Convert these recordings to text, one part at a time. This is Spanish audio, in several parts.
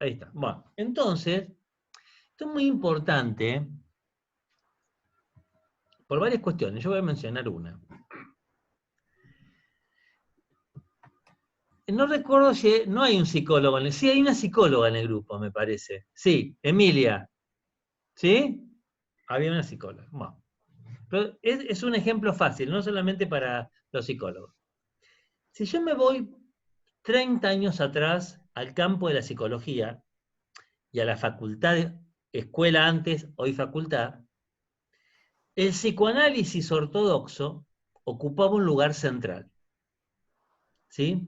Ahí está. Bueno, entonces, esto es muy importante por varias cuestiones. Yo voy a mencionar una. No recuerdo si no hay un psicólogo en el... Sí, hay una psicóloga en el grupo, me parece. Sí, Emilia. ¿Sí? Había una psicóloga. Bueno, pero es un ejemplo fácil, no solamente para los psicólogos. Si yo me voy 30 años atrás al campo de la psicología y a la facultad, escuela antes, hoy facultad, el psicoanálisis ortodoxo ocupaba un lugar central. ¿Sí?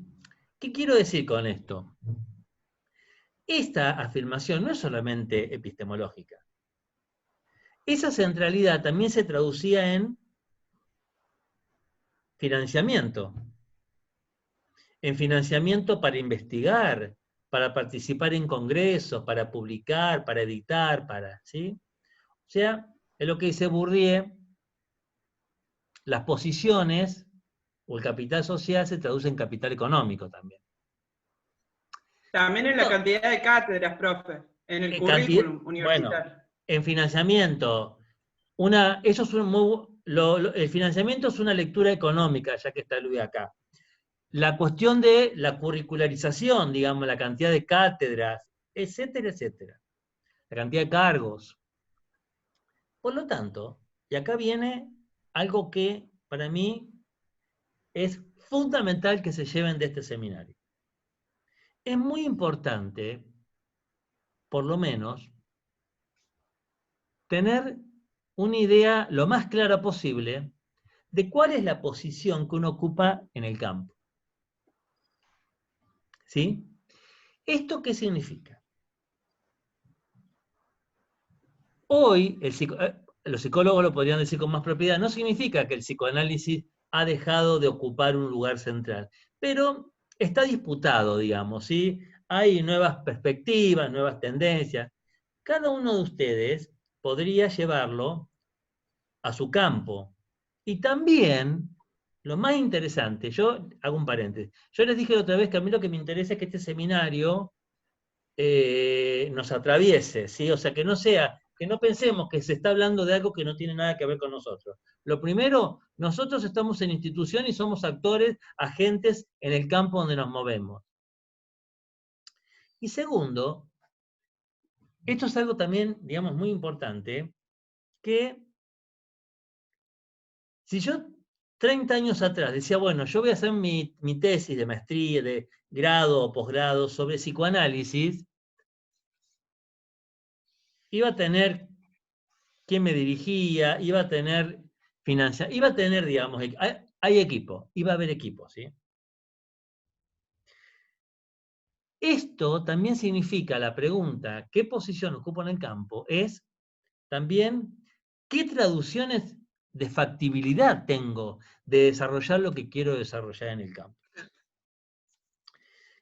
¿Qué quiero decir con esto? Esta afirmación no es solamente epistemológica. Esa centralidad también se traducía en financiamiento. En financiamiento para investigar, para participar en congresos, para publicar, para editar, ¿sí? O sea, es lo que dice Bourdieu, las posiciones o el capital social se traduce en capital económico también. También en la cantidad de cátedras, profe, en el currículum universitario. Bueno, en financiamiento, eso es el financiamiento es una lectura económica, ya que está Luis acá. La cuestión de la curricularización, digamos, la cantidad de cátedras, etcétera, etcétera. La cantidad de cargos. Por lo tanto, y acá viene algo que para mí es fundamental que se lleven de este seminario. Es muy importante, por lo menos, tener una idea lo más clara posible de cuál es la posición que uno ocupa en el campo. ¿Sí? ¿Esto qué significa? Hoy, los psicólogos lo podrían decir con más propiedad, no significa que el psicoanálisis ha dejado de ocupar un lugar central, pero está disputado, digamos, ¿sí? Hay nuevas perspectivas, nuevas tendencias. Cada uno de ustedes podría llevarlo a su campo. Y también, lo más interesante, yo hago un paréntesis, yo les dije la otra vez que a mí lo que me interesa es que este seminario nos atraviese, ¿sí? O sea, que no pensemos que se está hablando de algo que no tiene nada que ver con nosotros. Lo primero, nosotros estamos en institución y somos actores, agentes en el campo donde nos movemos. Y segundo, esto es algo también, digamos, muy importante, que si yo 30 años atrás decía, bueno, yo voy a hacer mi tesis de maestría, de grado o posgrado sobre psicoanálisis, iba a tener quién me dirigía, iba a tener financiación, iba a tener, digamos, hay equipo, iba a haber equipo, ¿sí? Esto también significa la pregunta, ¿qué posición ocupo en el campo? Es también, ¿qué traducciones de factibilidad tengo de desarrollar lo que quiero desarrollar en el campo?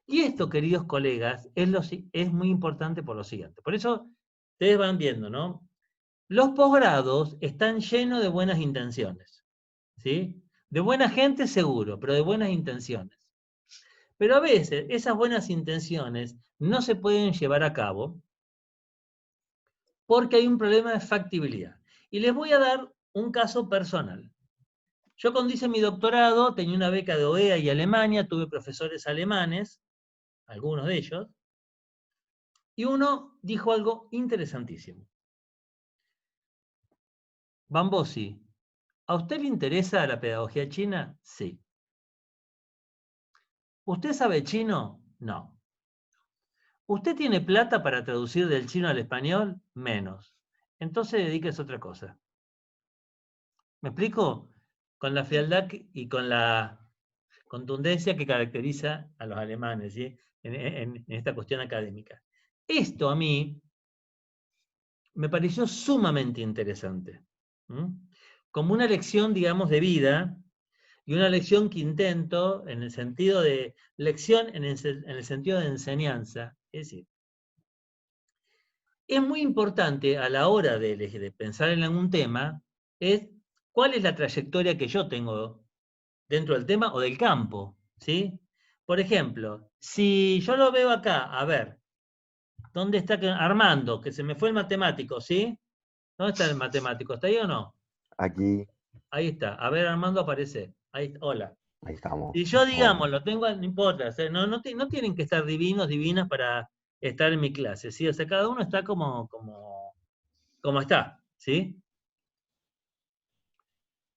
Y esto, queridos colegas, es muy importante por lo siguiente. Por eso, ustedes van viendo, ¿no? Los posgrados están llenos de buenas intenciones, ¿sí? De buena gente seguro, pero de buenas intenciones. Pero a veces esas buenas intenciones no se pueden llevar a cabo porque hay un problema de factibilidad. Y les voy a dar un caso personal. Yo cuando hice mi doctorado tenía una beca de OEA y Alemania, tuve profesores alemanes, algunos de ellos, y uno dijo algo interesantísimo. Bambosi, ¿a usted le interesa la pedagogía china? Sí. ¿Usted sabe chino? No. ¿Usted tiene plata para traducir del chino al español? Menos. Entonces dedíquese a otra cosa. ¿Me explico? Con la frialdad y con la contundencia que caracteriza a los alemanes, ¿sí? en esta cuestión académica. Esto a mí me pareció sumamente interesante. Como una lección, digamos, de vida y una lección que intento en el sentido de lección, en el sentido de enseñanza. Es decir, es muy importante a la hora de pensar en algún tema, es cuál es la trayectoria que yo tengo dentro del tema o del campo, ¿sí? Por ejemplo, si yo lo veo acá, a ver, ¿Dónde está Armando? Que se me fue el matemático, ¿sí? ¿Dónde está el matemático? ¿Está ahí o no? Aquí, Ahí está. A ver, Armando aparece. Ahí, hola. ahí estamos. Si yo, digamos, Hola. lo tengo, no importa, o sea, no tienen que estar divinos, divinas para estar en mi clase, ¿sí? O sea, cada uno está como está, ¿sí?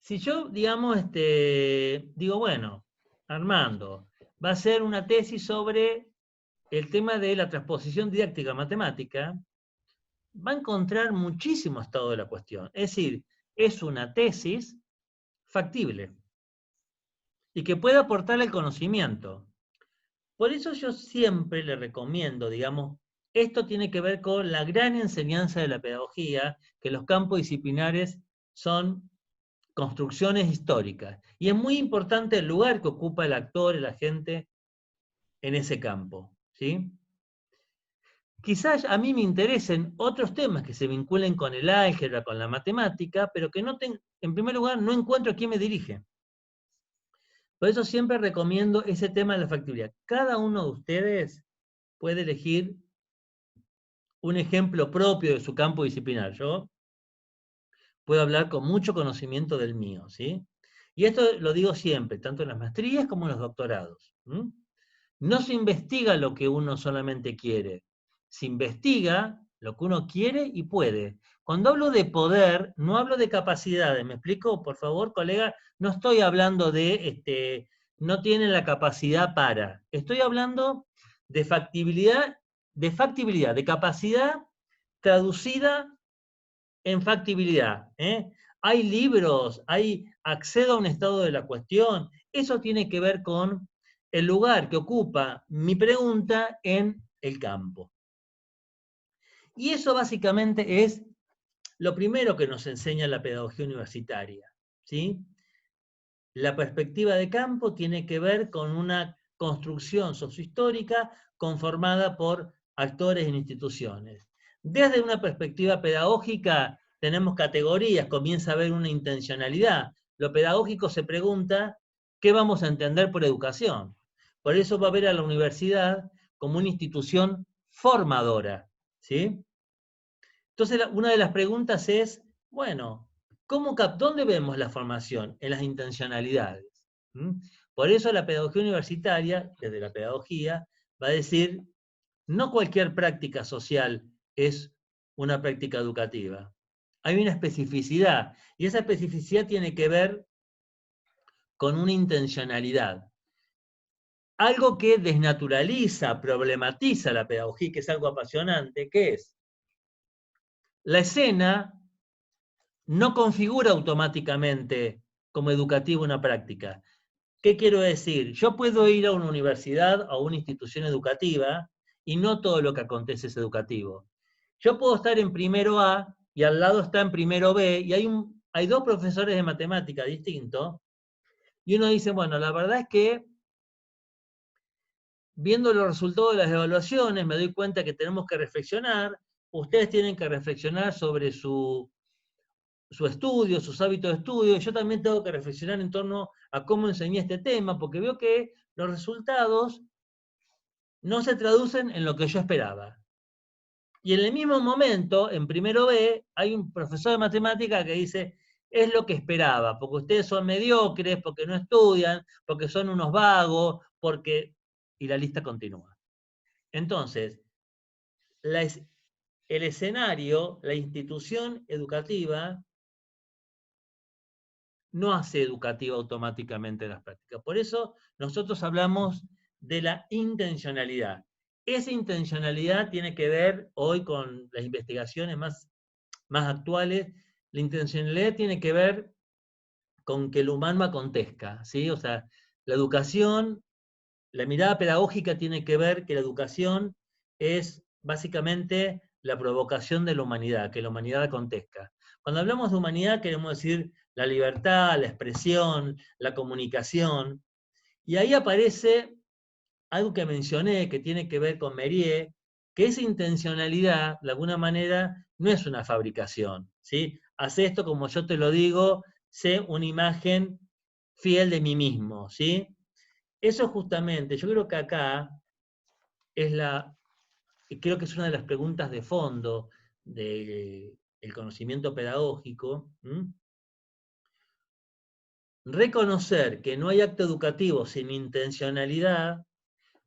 Si yo, digamos, digo, bueno, Armando, va a hacer una tesis sobre el tema de la transposición didáctica matemática, va a encontrar muchísimo estado de la cuestión. Es decir, es una tesis factible y que puede aportar el conocimiento. Por eso yo siempre le recomiendo, digamos, esto tiene que ver con la gran enseñanza de la pedagogía, que los campos disciplinares son construcciones históricas. Y es muy importante el lugar que ocupa el actor, el agente, en ese campo, ¿sí? Quizás a mí me interesen otros temas que se vinculen con el álgebra, con la matemática, pero que no en primer lugar no encuentro a quién me dirige. Por eso siempre recomiendo ese tema de la factibilidad. Cada uno de ustedes puede elegir un ejemplo propio de su campo disciplinar. Yo puedo hablar con mucho conocimiento del mío, ¿sí? Y esto lo digo siempre, tanto en las maestrías como en los doctorados. No se investiga lo que uno solamente quiere, se investiga lo que uno quiere y puede. Cuando hablo de poder, no hablo de capacidades. ¿Me explico? Por favor, colega, no estoy hablando no tienen la capacidad para. Estoy hablando de factibilidad, de capacidad traducida en factibilidad. Hay libros, accedo a un estado de la cuestión. Eso tiene que ver con el lugar que ocupa mi pregunta en el campo. Y eso básicamente es lo primero que nos enseña la pedagogía universitaria, ¿sí? La perspectiva de campo tiene que ver con una construcción sociohistórica conformada por actores e instituciones. Desde una perspectiva pedagógica tenemos categorías, comienza a haber una intencionalidad. Lo pedagógico se pregunta, ¿qué vamos a entender por educación? Por eso va a ver a la universidad como una institución formadora, ¿sí? Entonces, una de las preguntas es, bueno, ¿dónde vemos la formación? En las intencionalidades. Por eso la pedagogía universitaria, desde la pedagogía, va a decir, no cualquier práctica social es una práctica educativa. Hay una especificidad, y esa especificidad tiene que ver con una intencionalidad. Algo que desnaturaliza, problematiza la pedagogía, que es algo apasionante, ¿qué es? La escena no configura automáticamente como educativa una práctica. ¿Qué quiero decir? Yo puedo ir a una universidad o a una institución educativa y no todo lo que acontece es educativo. Yo puedo estar en primero A y al lado está en primero B y hay dos profesores de matemática distintos y uno dice, bueno, la verdad es que viendo los resultados de las evaluaciones me doy cuenta que tenemos que reflexionar, ustedes tienen que reflexionar sobre su estudio, sus hábitos de estudio, yo también tengo que reflexionar en torno a cómo enseñé este tema, porque veo que los resultados no se traducen en lo que yo esperaba. Y en el mismo momento, en primero B, hay un profesor de matemática que dice, es lo que esperaba, porque ustedes son mediocres, porque no estudian, porque son unos vagos, porque... Y la lista continúa. Entonces, el escenario, la institución educativa, no hace educativa automáticamente las prácticas. Por eso nosotros hablamos de la intencionalidad. Esa intencionalidad tiene que ver hoy con las investigaciones más actuales. La intencionalidad tiene que ver con que el humano acontezca, ¿sí? O sea, la educación, la mirada pedagógica tiene que ver que la educación es básicamente la provocación de la humanidad, que la humanidad acontezca. Cuando hablamos de humanidad queremos decir la libertad, la expresión, la comunicación, y ahí aparece algo que mencioné que tiene que ver con Mérier, que esa intencionalidad, de alguna manera, no es una fabricación, ¿sí? Haz esto como yo te lo digo, sé una imagen fiel de mí mismo, ¿sí? Eso justamente, yo creo que acá es creo que es una de las preguntas de fondo del conocimiento pedagógico. Reconocer que no hay acto educativo sin intencionalidad,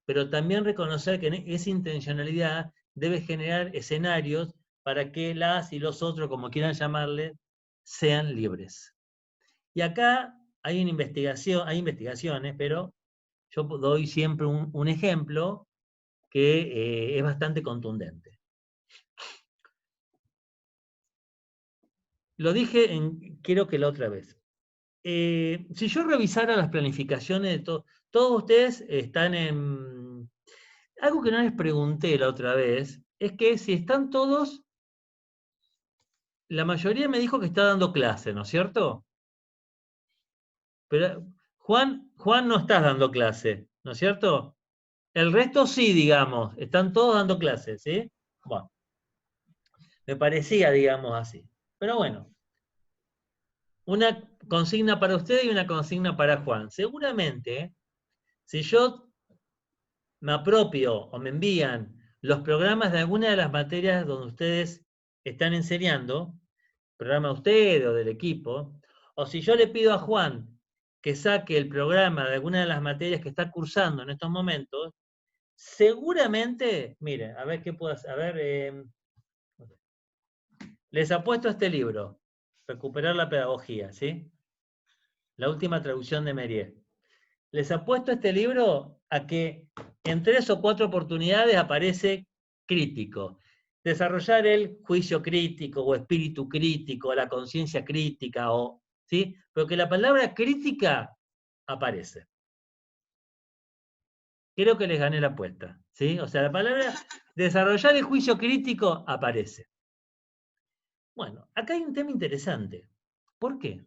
pero también reconocer que esa intencionalidad debe generar escenarios para que las y los otros, como quieran llamarle, sean libres. Y acá hay una investigación, hay investigaciones, pero yo doy siempre un ejemplo que es bastante contundente. Lo dije creo que la otra vez. Si yo revisara las planificaciones de todos ustedes están en... Algo que no les pregunté la otra vez, es que si están todos, la mayoría me dijo que está dando clase, ¿no es cierto? Pero Juan no estás dando clase, ¿no es cierto? El resto sí, digamos, están todos dando clases, ¿sí? Bueno, me parecía, digamos, así. Pero bueno, una consigna para usted y una consigna para Juan. Seguramente, si yo me apropio o me envían los programas de alguna de las materias donde ustedes están enseñando, programa de usted o del equipo, o si yo le pido a Juan que saque el programa de alguna de las materias que está cursando en estos momentos, seguramente, miren, a ver qué puedo hacer, a ver, les apuesto a este libro, Recuperar la Pedagogía, ¿sí? La última traducción de Mérier. Les apuesto a este libro a que en 3 o 4 oportunidades aparece crítico. Desarrollar el juicio crítico o espíritu crítico, la conciencia crítica, ¿sí? Pero que la palabra crítica aparece. Creo que les gané la apuesta, ¿sí? O sea, la palabra desarrollar el juicio crítico aparece. Bueno, acá hay un tema interesante. ¿Por qué?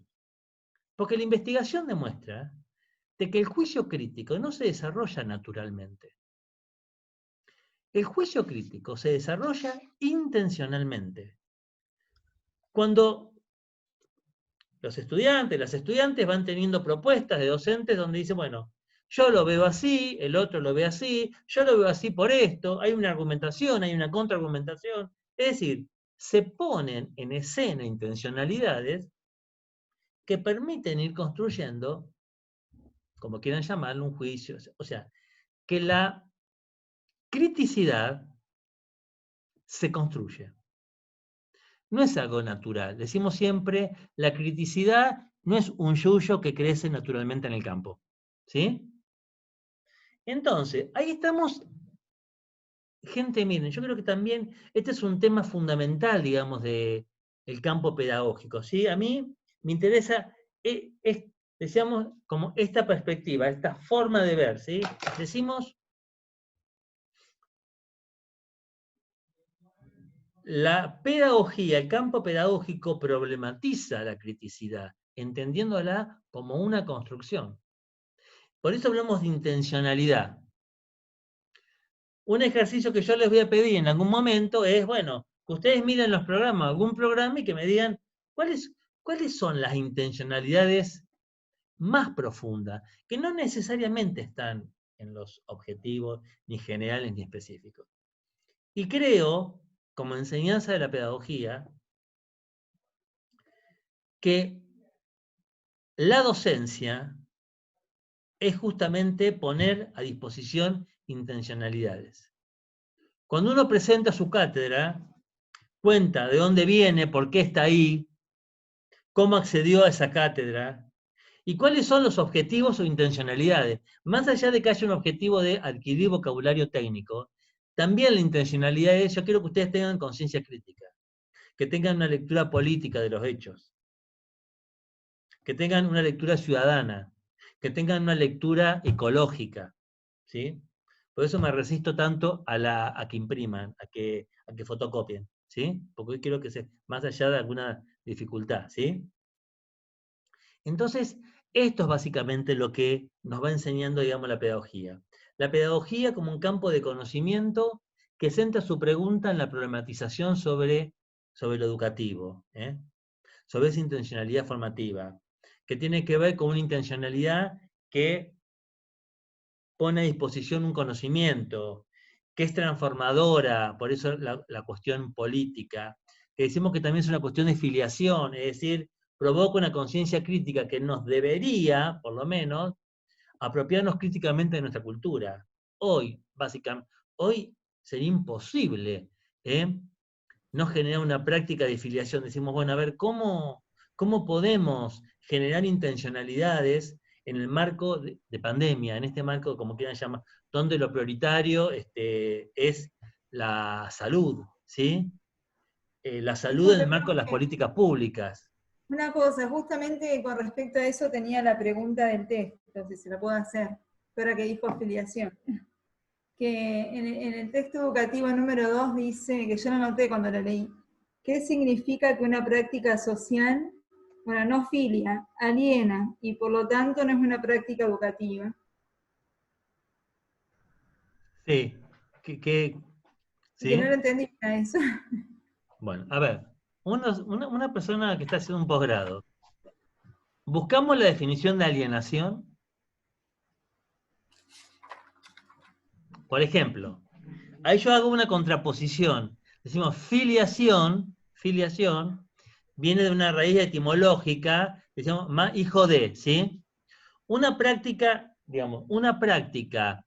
Porque la investigación demuestra de que el juicio crítico no se desarrolla naturalmente. El juicio crítico se desarrolla intencionalmente. Cuando los estudiantes, las estudiantes van teniendo propuestas de docentes donde dicen, bueno, yo lo veo así, el otro lo ve así, yo lo veo así por esto, hay una argumentación, hay una contraargumentación. Es decir, se ponen en escena intencionalidades que permiten ir construyendo, como quieran llamarlo, un juicio. O sea, que la criticidad se construye. No es algo natural. Decimos siempre, la criticidad no es un yuyo que crece naturalmente en el campo. ¿Sí? Entonces, ahí estamos. Gente, miren, yo creo que también este es un tema fundamental, digamos, del campo pedagógico. ¿Sí? A mí me interesa, decíamos, como esta perspectiva, esta forma de ver. ¿Sí? Decimos, la pedagogía, el campo pedagógico problematiza la criticidad, entendiéndola como una construcción. Por eso hablamos de intencionalidad. Un ejercicio que yo les voy a pedir en algún momento es, bueno, que ustedes miren los programas, algún programa y que me digan cuáles son las intencionalidades más profundas, que no necesariamente están en los objetivos ni generales ni específicos. Y creo, como enseñanza de la pedagogía, que la docencia es justamente poner a disposición intencionalidades. Cuando uno presenta su cátedra, cuenta de dónde viene, por qué está ahí, cómo accedió a esa cátedra y cuáles son los objetivos o intencionalidades. Más allá de que haya un objetivo de adquirir vocabulario técnico, también la intencionalidad es, yo quiero que ustedes tengan conciencia crítica, que tengan una lectura política de los hechos, que tengan una lectura ciudadana, que tengan una lectura ecológica, ¿sí? Por eso me resisto tanto a que impriman, a que fotocopien, ¿sí? Porque hoy quiero que más allá de alguna dificultad, ¿sí? Entonces, esto es básicamente lo que nos va enseñando, digamos, la pedagogía. La pedagogía como un campo de conocimiento que centra su pregunta en la problematización sobre lo educativo, sobre esa intencionalidad formativa, que tiene que ver con una intencionalidad que pone a disposición un conocimiento, que es transformadora, por eso la cuestión política, que decimos que también es una cuestión de filiación, es decir, provoca una conciencia crítica que nos debería, por lo menos, apropiarnos críticamente de nuestra cultura. Hoy, básicamente, hoy sería imposible no generar una práctica de filiación. Decimos, bueno, a ver, ¿cómo podemos generar intencionalidades en el marco de pandemia, en este marco, como quieran llamar, donde lo prioritario es la salud, ¿sí? La salud en el marco de las políticas públicas. Una cosa, justamente con respecto a eso tenía la pregunta del texto, si se la puedo hacer, ahora que dijo afiliación. Que en el texto educativo número 2 dice, que yo lo noté cuando lo leí, ¿qué significa que una práctica social, bueno, no filia, aliena, y por lo tanto no es una práctica educativa? Sí, ¿sí? Que no lo entendí a eso. Bueno, a ver, una persona que está haciendo un posgrado, ¿buscamos la definición de alienación? Por ejemplo, ahí yo hago una contraposición. Decimos filiación viene de una raíz etimológica, decimos hijo de, ¿sí? Una práctica, digamos, una práctica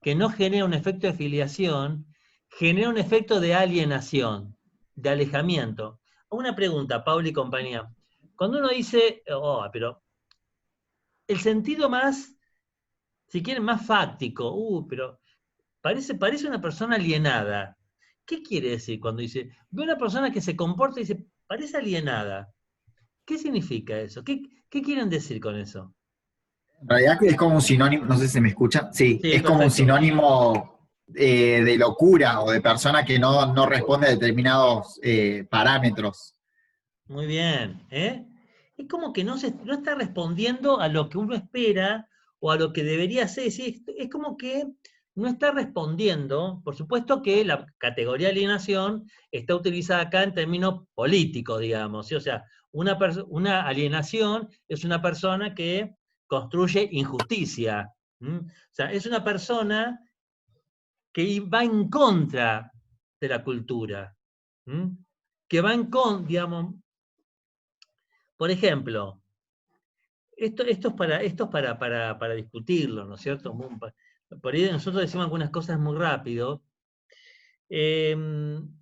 que no genera un efecto de filiación, genera un efecto de alienación, de alejamiento. Una pregunta, Paula y compañía. Cuando uno dice, pero el sentido más, si quieren, más fáctico, pero parece una persona alienada. ¿Qué quiere decir cuando dice, ve una persona que se comporta y dice, parece alienada? ¿Qué significa eso? ¿Qué quieren decir con eso? En realidad es como un sinónimo, no sé si se me escucha, sí, Sí, es como un perfecto. sinónimo de locura o de persona que no responde a determinados parámetros. Muy bien, ¿eh? Es como que no está respondiendo a lo que uno espera o a lo que debería ser. ¿Sí? Es como que no está respondiendo. Por supuesto que la categoría de alienación está utilizada acá en términos políticos, digamos. ¿sí? O sea, una alienación es una persona que construye injusticia. O sea, es una persona que va en contra de la cultura. Que va en contra, digamos. Por ejemplo, esto es para discutirlo, ¿no es cierto? Por ahí nosotros decimos algunas cosas muy rápido. En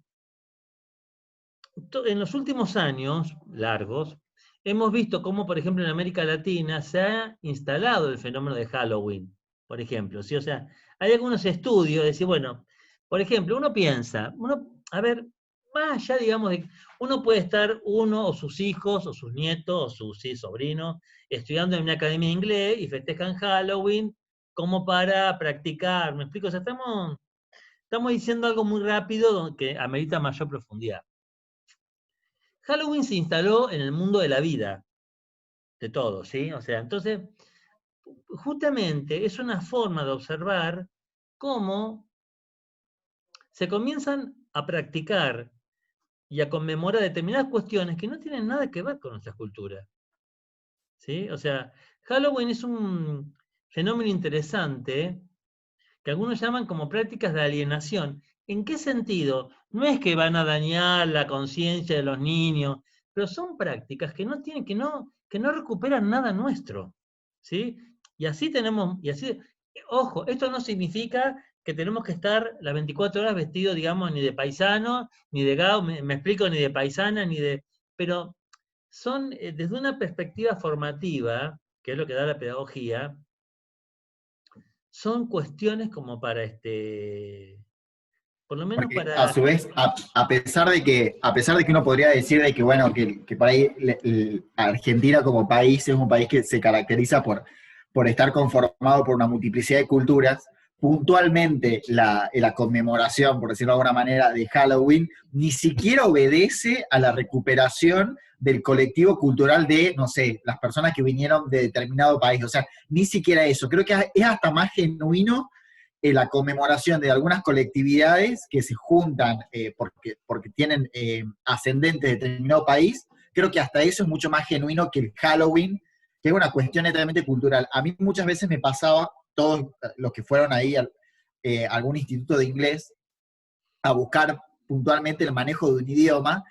los últimos años largos, hemos visto cómo, por ejemplo, en América Latina se ha instalado el fenómeno de Halloween, por ejemplo. ¿sí? O sea, hay algunos estudios, de decir, bueno, por ejemplo, uno piensa, a ver, más allá, digamos, uno puede estar uno o sus hijos o sus nietos o sus sobrinos estudiando en una academia de inglés y festejan Halloween como para practicar. ¿Me explico? O sea, estamos diciendo algo muy rápido que amerita mayor profundidad. Halloween se instaló en el mundo de la vida, de todos, ¿sí? O sea, entonces, justamente es una forma de observar cómo se comienzan a practicar y a conmemorar determinadas cuestiones que no tienen nada que ver con nuestra cultura, ¿sí? O sea, Halloween es un fenómeno interesante que algunos llaman como prácticas de alienación. ¿En qué sentido? No es que van a dañar la conciencia de los niños, pero son prácticas que no tienen, que no recuperan nada nuestro. ¿Sí? Y así ojo, esto no significa que tenemos que estar las 24 horas vestidos, digamos, ni de paisano, ni de gao, me explico, ni de paisana, pero son desde una perspectiva formativa, que es lo que da la pedagogía, son cuestiones como para por lo menos Porque a para. su vez, a pesar de que uno podría decir de que, bueno, que por ahí Argentina como país es un país que se caracteriza por estar conformado por una multiplicidad de culturas, puntualmente la conmemoración, por decirlo de alguna manera, de Halloween, ni siquiera obedece a la recuperación del colectivo cultural de, no sé, las personas que vinieron de determinado país. O sea, ni siquiera eso. Creo que es hasta más genuino la conmemoración de algunas colectividades que se juntan porque tienen ascendentes de determinado país. Creo que hasta eso es mucho más genuino que el Halloween, que es una cuestión netamente cultural. A mí muchas veces me pasaba, todos los que fueron ahí algún instituto de inglés a buscar puntualmente el manejo de un idioma.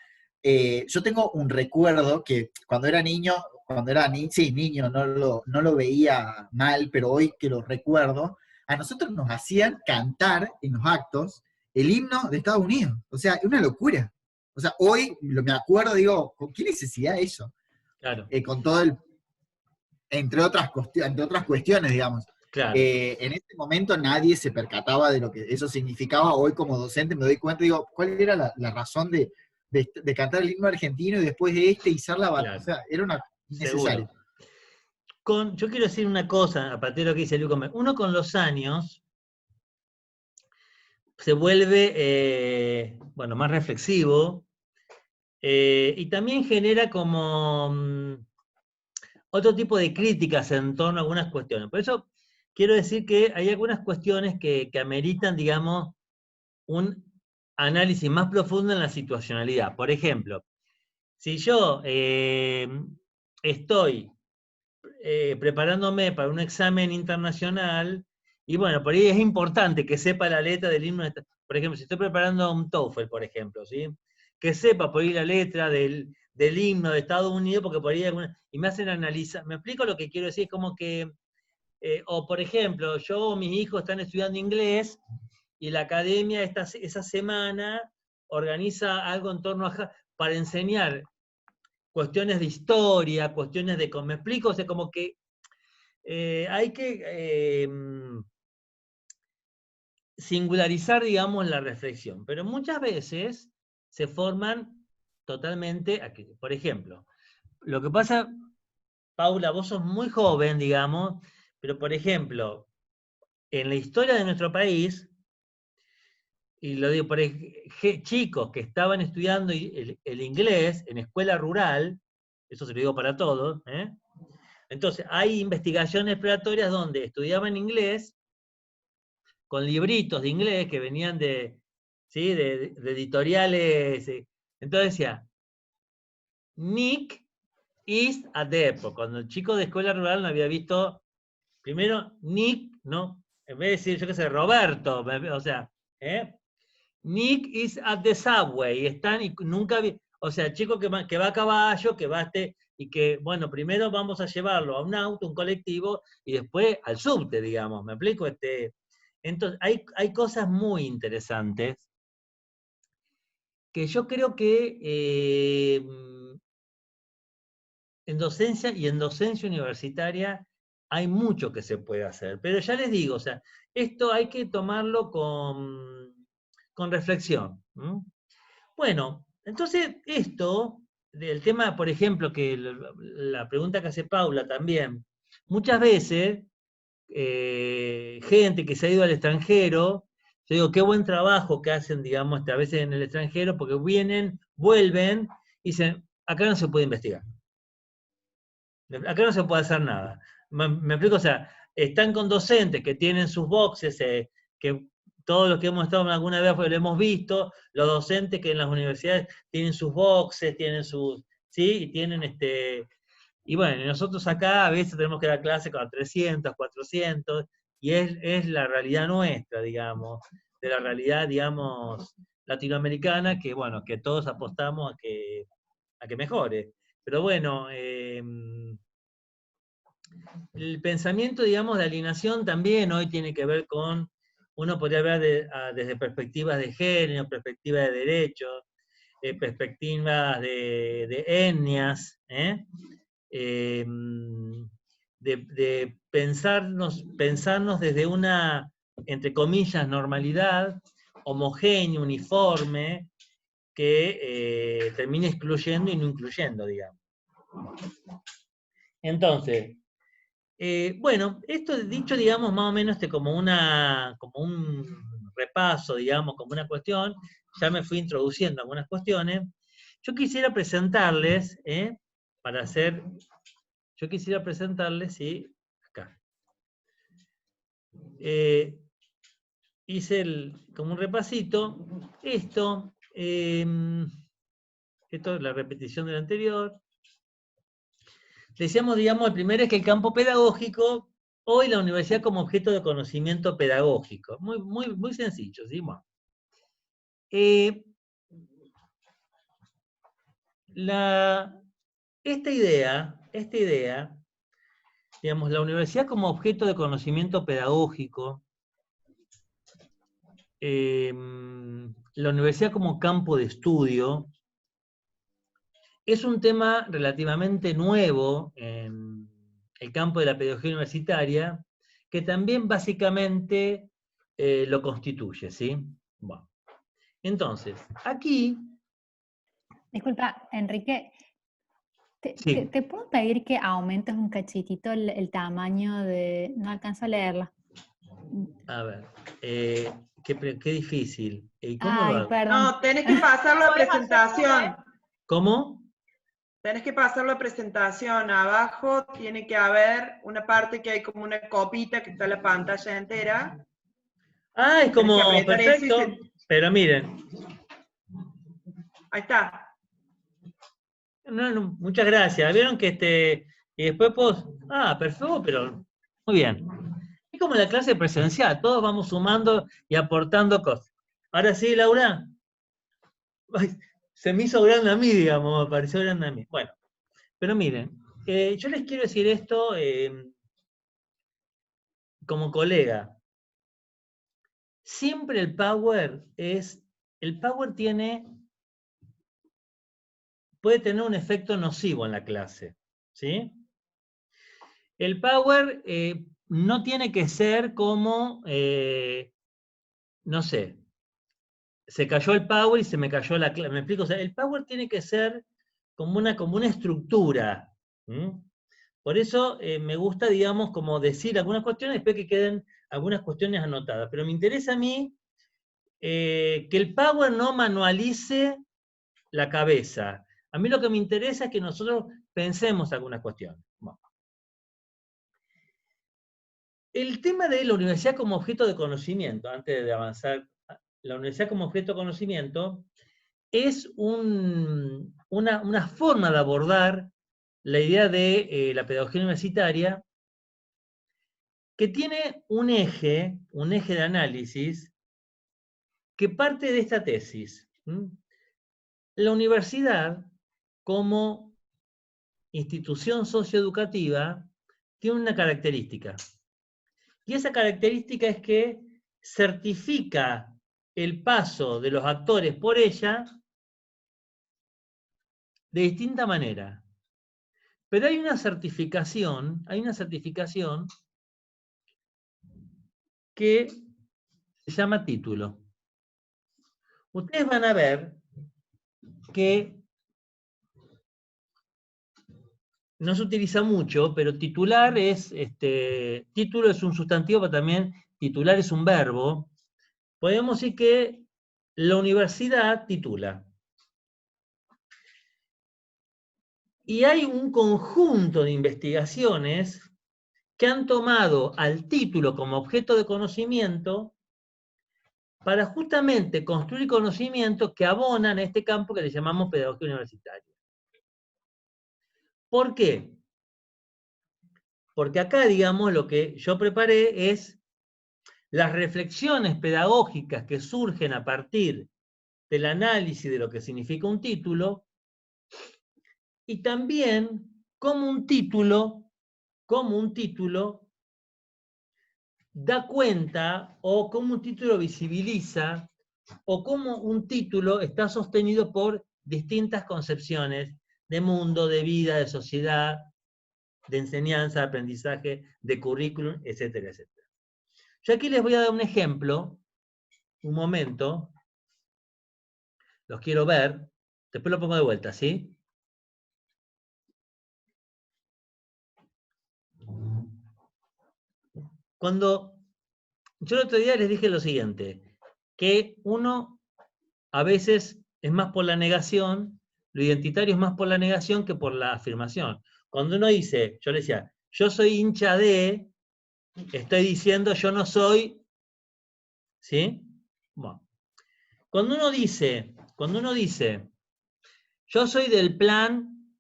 Yo tengo un recuerdo que cuando era niño, sí, niño, no lo veía mal, pero hoy que lo recuerdo, a nosotros nos hacían cantar en los actos el himno de Estados Unidos. O sea, es una locura. O sea, hoy me acuerdo, digo, ¿con qué necesidad eso? Claro. Con todo el, entre otras cuestiones, digamos. Claro. En ese momento nadie se percataba de lo que eso significaba. Hoy como docente me doy cuenta, digo, ¿cuál era la razón de cantar el himno argentino y después de izar la bandera? Claro. O sea, era una innecesario. Yo quiero decir una cosa, a partir de lo que dice Luis Gómez. Uno con los años se vuelve, bueno, más reflexivo, y también genera como otro tipo de críticas en torno a algunas cuestiones. Por eso quiero decir que hay algunas cuestiones que ameritan, digamos, un análisis más profundo en la situacionalidad. Por ejemplo, si yo estoy preparándome para un examen internacional, y bueno, por ahí es importante que sepa la letra del himno. Por ejemplo, si estoy preparando un TOEFL, por ejemplo, ¿sí? Que sepa por ahí la letra del himno de Estados Unidos, porque por ahí y me hacen analizar. ¿Me explico lo que quiero decir? Es como que, o por ejemplo, yo o mis hijos están estudiando inglés, y la academia esa semana organiza algo en torno para enseñar cuestiones de historia, cuestiones de... ¿Me explico? O sea, como que hay que singularizar, digamos, la reflexión. Pero muchas veces se forman totalmente aquí. Por ejemplo, lo que pasa, Paula, vos sos muy joven, digamos, pero por ejemplo, en la historia de nuestro país, y lo digo por chicos que estaban estudiando el inglés en escuela rural, eso se lo digo para todos, ¿eh? Entonces, hay investigaciones exploratorias donde estudiaban inglés con libritos de inglés que venían ¿sí? de editoriales. Entonces decía, Nick is a depot. Cuando el chico de escuela rural no había visto, primero, Nick, ¿no? En vez de decir, yo qué sé, Roberto, o sea, Nick is at the subway, están y nunca vi, o sea, chico que va a caballo, que va y que, bueno, primero vamos a llevarlo a un auto, un colectivo, y después al subte, digamos, ¿me explico? Entonces, hay cosas muy interesantes que yo creo que en docencia y en docencia universitaria hay mucho que se puede hacer, pero ya les digo, o sea, esto hay que tomarlo con reflexión. Bueno, entonces esto, del tema, por ejemplo, que la pregunta que hace Paula también, muchas veces, gente que se ha ido al extranjero, yo digo, qué buen trabajo que hacen, digamos, a veces en el extranjero, porque vuelven, y dicen, acá no se puede investigar. Acá no se puede hacer nada. Me explico, o sea, están con docentes que tienen sus boxes, que todos los que hemos estado alguna vez lo hemos visto, los docentes que en las universidades tienen sus boxes, tienen sus, ¿sí? Y tienen y bueno, nosotros acá a veces tenemos que dar clase con 300, 400, y es la realidad nuestra, digamos, de la realidad, digamos, latinoamericana, que bueno, que todos apostamos a que mejore. Pero bueno, el pensamiento, digamos, de alienación también hoy tiene que ver con, uno podría ver desde perspectivas de género, perspectivas de derechos, perspectivas de etnias, de pensarnos desde una, entre comillas, normalidad homogénea, uniforme, que termine excluyendo y no incluyendo, digamos. Entonces, bueno, esto dicho, digamos, más o menos como un repaso, digamos, como una cuestión, ya me fui introduciendo algunas cuestiones. Yo quisiera presentarles, sí, acá. Hice como un repasito, esto es la repetición del anterior. Decíamos, digamos, el primero es que el campo pedagógico Hoy la universidad como objeto de conocimiento pedagógico. Muy sencillo, ¿sí? Bueno. Esta idea, digamos, la universidad como objeto de conocimiento pedagógico, la universidad como campo de estudio, es un tema relativamente nuevo en el campo de la pedagogía universitaria, que también básicamente lo constituye, ¿sí? Bueno. Entonces, aquí... Disculpa, Enrique, Sí. ¿te puedo pedir que aumentes un cachitito el tamaño de... No alcanzo a leerla. A ver, qué difícil. ¿Y cómo lo Ay, hago? perdón. No, tenés que pasarlo a presentación. ¿Cómo? Tenés que pasarlo a presentación. Abajo tiene que haber una parte que hay como una copita que está en la pantalla entera. Ah, es Tenés que como, apretar eso y perfecto. Pero miren, ahí está. no, muchas gracias. Vieron que y después perfecto, pero muy bien. Es como la clase presencial, todos vamos sumando y aportando cosas. Ahora sí, Laura. Ay, se me hizo grande a mí, digamos, me pareció grande a mí. Bueno, pero miren, yo les quiero decir esto como colega. Siempre el power puede tener un efecto nocivo en la clase, ¿sí? El power no tiene que ser como, no sé, se cayó el power y se me cayó la clase. ¿Me explico? O sea, el power tiene que ser como una estructura. ¿Mm? Por eso me gusta, digamos, como decir algunas cuestiones, después que queden algunas cuestiones anotadas. Pero me interesa a mí que el power no manualice la cabeza. A mí lo que me interesa es que nosotros pensemos algunas cuestiones. Bueno. El tema de la universidad como objeto de conocimiento, antes de avanzar, la universidad como objeto de conocimiento es una forma de abordar la idea de la pedagogía universitaria que tiene un eje de análisis que parte de esta tesis. La universidad como institución socioeducativa tiene una característica. Y esa característica es que certifica el paso de los actores por ella de distinta manera. Pero hay una certificación que se llama título. Ustedes van a ver que no se utiliza mucho, pero titular título es un sustantivo, pero también titular es un verbo. Podemos decir que la universidad titula. Y hay un conjunto de investigaciones que han tomado al título como objeto de conocimiento para justamente construir conocimientos que abonan a este campo que le llamamos pedagogía universitaria. ¿Por qué? Porque acá, digamos, lo que yo preparé es las reflexiones pedagógicas que surgen a partir del análisis de lo que significa un título, y también cómo un título da cuenta, o cómo un título visibiliza, o cómo un título está sostenido por distintas concepciones de mundo, de vida, de sociedad, de enseñanza, de aprendizaje, de currículum, etcétera, etcétera. Yo aquí les voy a dar un ejemplo, un momento, los quiero ver, después lo pongo de vuelta, ¿sí? Cuando yo el otro día les dije lo siguiente, que uno a veces es más por la negación, lo identitario es más por la negación que por la afirmación. Cuando uno dice, yo le decía, yo soy hincha de, estoy diciendo yo no soy, ¿sí? Bueno. Cuando uno dice, yo soy del plan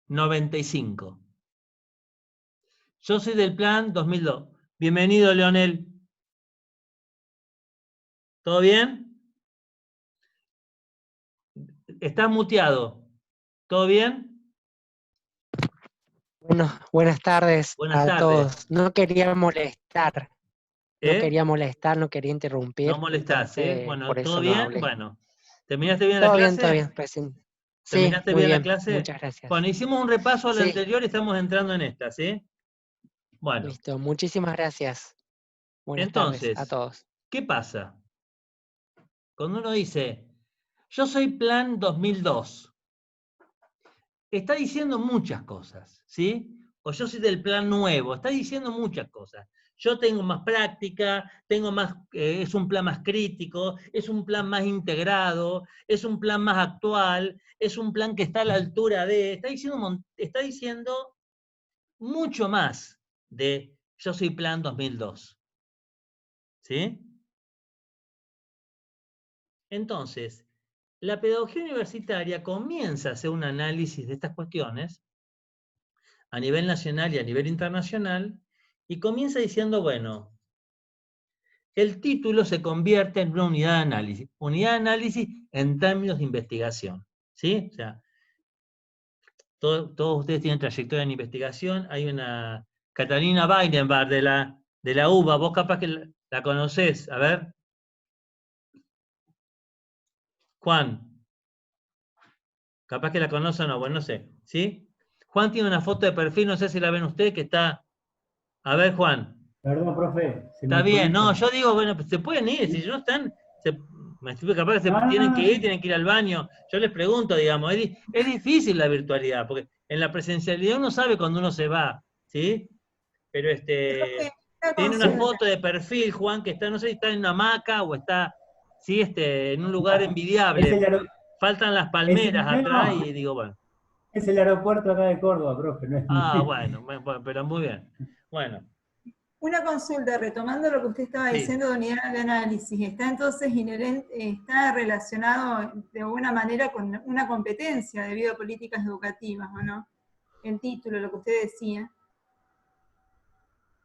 95, Yo soy del plan 2002. Bienvenido, Leonel. ¿Todo bien? Estás muteado. ¿Todo bien? Bueno, buenas tardes Buenas a tardes. todos. No quería molestar, ¿Eh? no quería interrumpir, No molestás, ¿eh? entonces Bueno, por ¿todo eso no bien? hablé. Bueno. ¿Terminaste bien la clase? Todo bien, recién. Sí, ¿Terminaste muy bien la bien, clase? muchas gracias. Bueno, hicimos un repaso a lo Sí, anterior y estamos entrando en esta, ¿sí? Bueno, listo, muchísimas gracias. Buenas tardes a entonces, todos. ¿qué pasa? Cuando uno dice, yo soy plan 2002, está diciendo muchas cosas, ¿sí? O yo soy del plan nuevo, está diciendo muchas cosas. Yo tengo más práctica, tengo más, es un plan más crítico, es un plan más integrado, es un plan más actual, es un plan que está a la altura de, está diciendo mucho más de yo soy plan 2002, ¿sí? Entonces, la pedagogía universitaria comienza a hacer un análisis de estas cuestiones a nivel nacional y a nivel internacional, y comienza diciendo, bueno, el título se convierte en una unidad de análisis en términos de investigación, ¿sí? O sea, todos ustedes tienen trayectoria en investigación, hay una Catalina Weidenbach de la UBA, vos capaz que la conocés, a ver. Juan, capaz que la conocen o no, bueno, no sé, ¿sí? Juan tiene una foto de perfil, no sé si la ven ustedes, que está... A ver, Juan. Perdón, profe, se Está me bien, no, conecta. yo digo, bueno, pues se pueden ir, si no están, me estoy capaz que se No, no, tienen que no, ir, sí. tienen que ir al baño. Yo les pregunto, digamos, es difícil la virtualidad, porque en la presencialidad uno sabe cuando uno se va, ¿sí? Pero Profe, una tiene una consulta. foto de perfil, Juan, que está, no sé si está en una hamaca o está, sí, en un lugar Es envidiable, el, porque faltan las palmeras atrás no, y digo, bueno, es el aeropuerto acá de Córdoba, profe, no es ah, mi. bueno, pero muy bien. Bueno, Una consulta, retomando lo que usted estaba sí. diciendo de unidad de análisis, ¿está entonces inherente, está relacionado de alguna manera con una competencia debido a políticas educativas, o no? El título, lo que usted decía.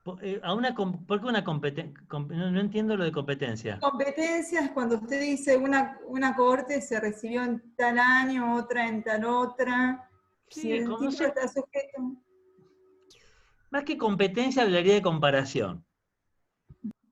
¿Por qué una competencia? No entiendo lo de competencia. Competencias, cuando usted dice una cohorte se recibió en tal año, otra en tal otra, si Sí, el no título sé, está sujeto. más que competencia hablaría de comparación.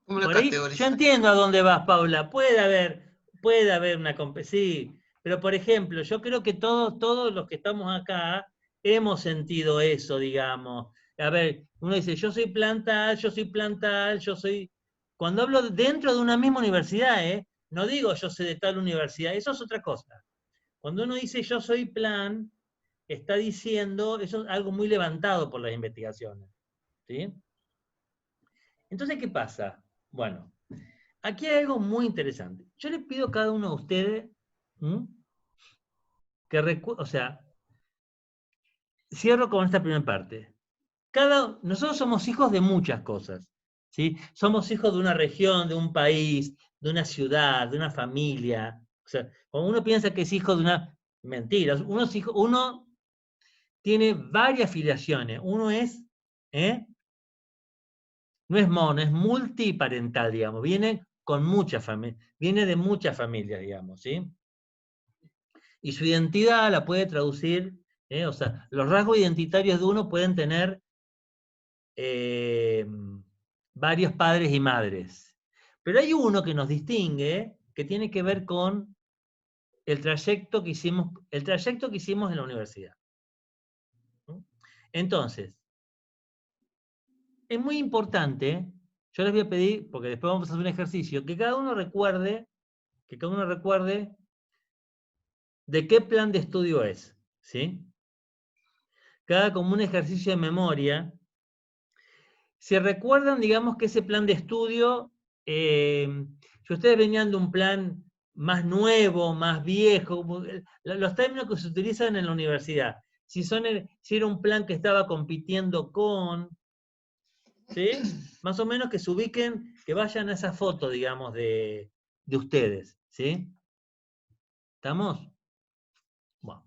Como una Por ahí, yo categorización. entiendo a dónde vas, Paula. Puede haber una competencia, sí, pero por ejemplo, yo creo que todos los que estamos acá hemos sentido eso, digamos. A ver, uno dice, yo soy plantal, yo soy plantal, yo soy... Cuando hablo dentro de una misma universidad, no digo yo soy de tal universidad, eso es otra cosa. Cuando uno dice yo soy plan, está diciendo, eso es algo muy levantado por las investigaciones, ¿sí? Entonces, ¿qué pasa? Bueno, aquí hay algo muy interesante. Yo les pido a cada uno de ustedes, ¿m?, que recuerde, o sea, cierro con esta primera parte. Nosotros somos hijos de muchas cosas, ¿sí? Somos hijos de una región, de un país, de una ciudad, de una familia. O sea, cuando uno piensa que es hijo de una... Mentira, uno tiene varias filiaciones. Uno es, no es mono, es multiparental, digamos. Viene con muchas familias, viene de muchas familias, digamos, ¿sí? Y su identidad la puede traducir, o sea, los rasgos identitarios de uno pueden tener varios padres y madres. Pero hay uno que nos distingue, que tiene que ver con el trayecto que hicimos en la universidad. Entonces, es muy importante, yo les voy a pedir, porque después vamos a hacer un ejercicio, que cada uno recuerde de qué plan de estudio es, ¿sí? Que haga como un ejercicio de memoria. Si recuerdan, digamos que ese plan de estudio, si ustedes venían de un plan más nuevo, más viejo, los términos que se utilizan en la universidad, si era un plan que estaba compitiendo con, ¿sí? Más o menos que se ubiquen, que vayan a esa foto, digamos, de ustedes, ¿sí? ¿Estamos? Bueno.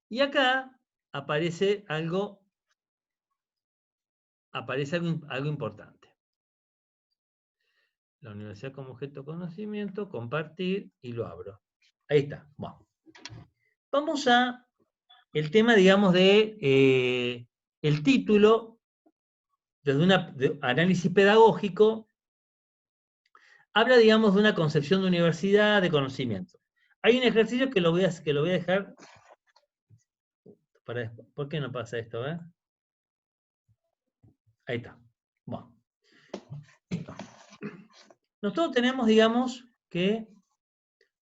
Y acá aparece algo aparece algo importante. La universidad como objeto de conocimiento, compartir, y lo abro. Ahí está. Bueno. Vamos a el tema, digamos, de el título, desde un análisis pedagógico, habla, digamos, de una concepción de universidad, de conocimiento. Hay un ejercicio que lo voy a dejar para después. ¿Por qué no pasa esto? Ahí está. Bueno. Nosotros tenemos, digamos, que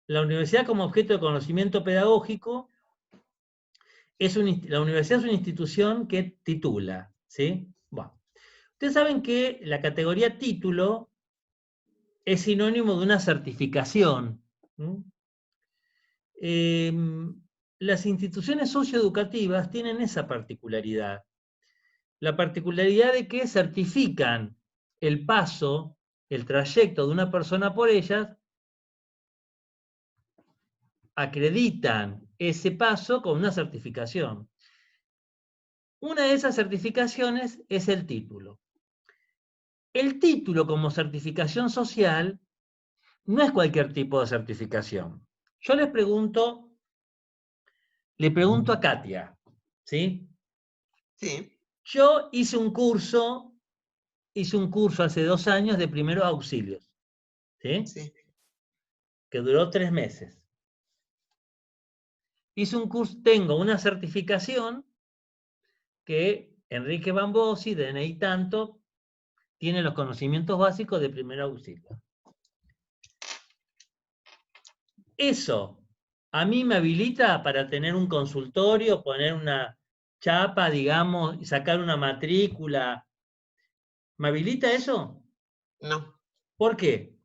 la universidad como objeto de conocimiento pedagógico, la universidad es una institución que titula, ¿sí? Bueno. Ustedes saben que la categoría título es sinónimo de una certificación. Las instituciones socioeducativas tienen esa particularidad. La particularidad de que certifican el paso, el trayecto de una persona por ellas, acreditan ese paso con una certificación. Una de esas certificaciones es el título. El título como certificación social no es cualquier tipo de certificación. Yo le pregunto a Katia, ¿sí? Sí. Yo hice un curso hace 2 años de primeros auxilios, ¿sí? Sí. Que duró 3 meses. Hice un curso, tengo una certificación que Enrique Bambosi, DNI tanto, tiene los conocimientos básicos de primer auxilio. Eso a mí me habilita para tener un consultorio, poner una chapa, digamos, y sacar una matrícula. ¿Me habilita eso? No, ¿Por qué?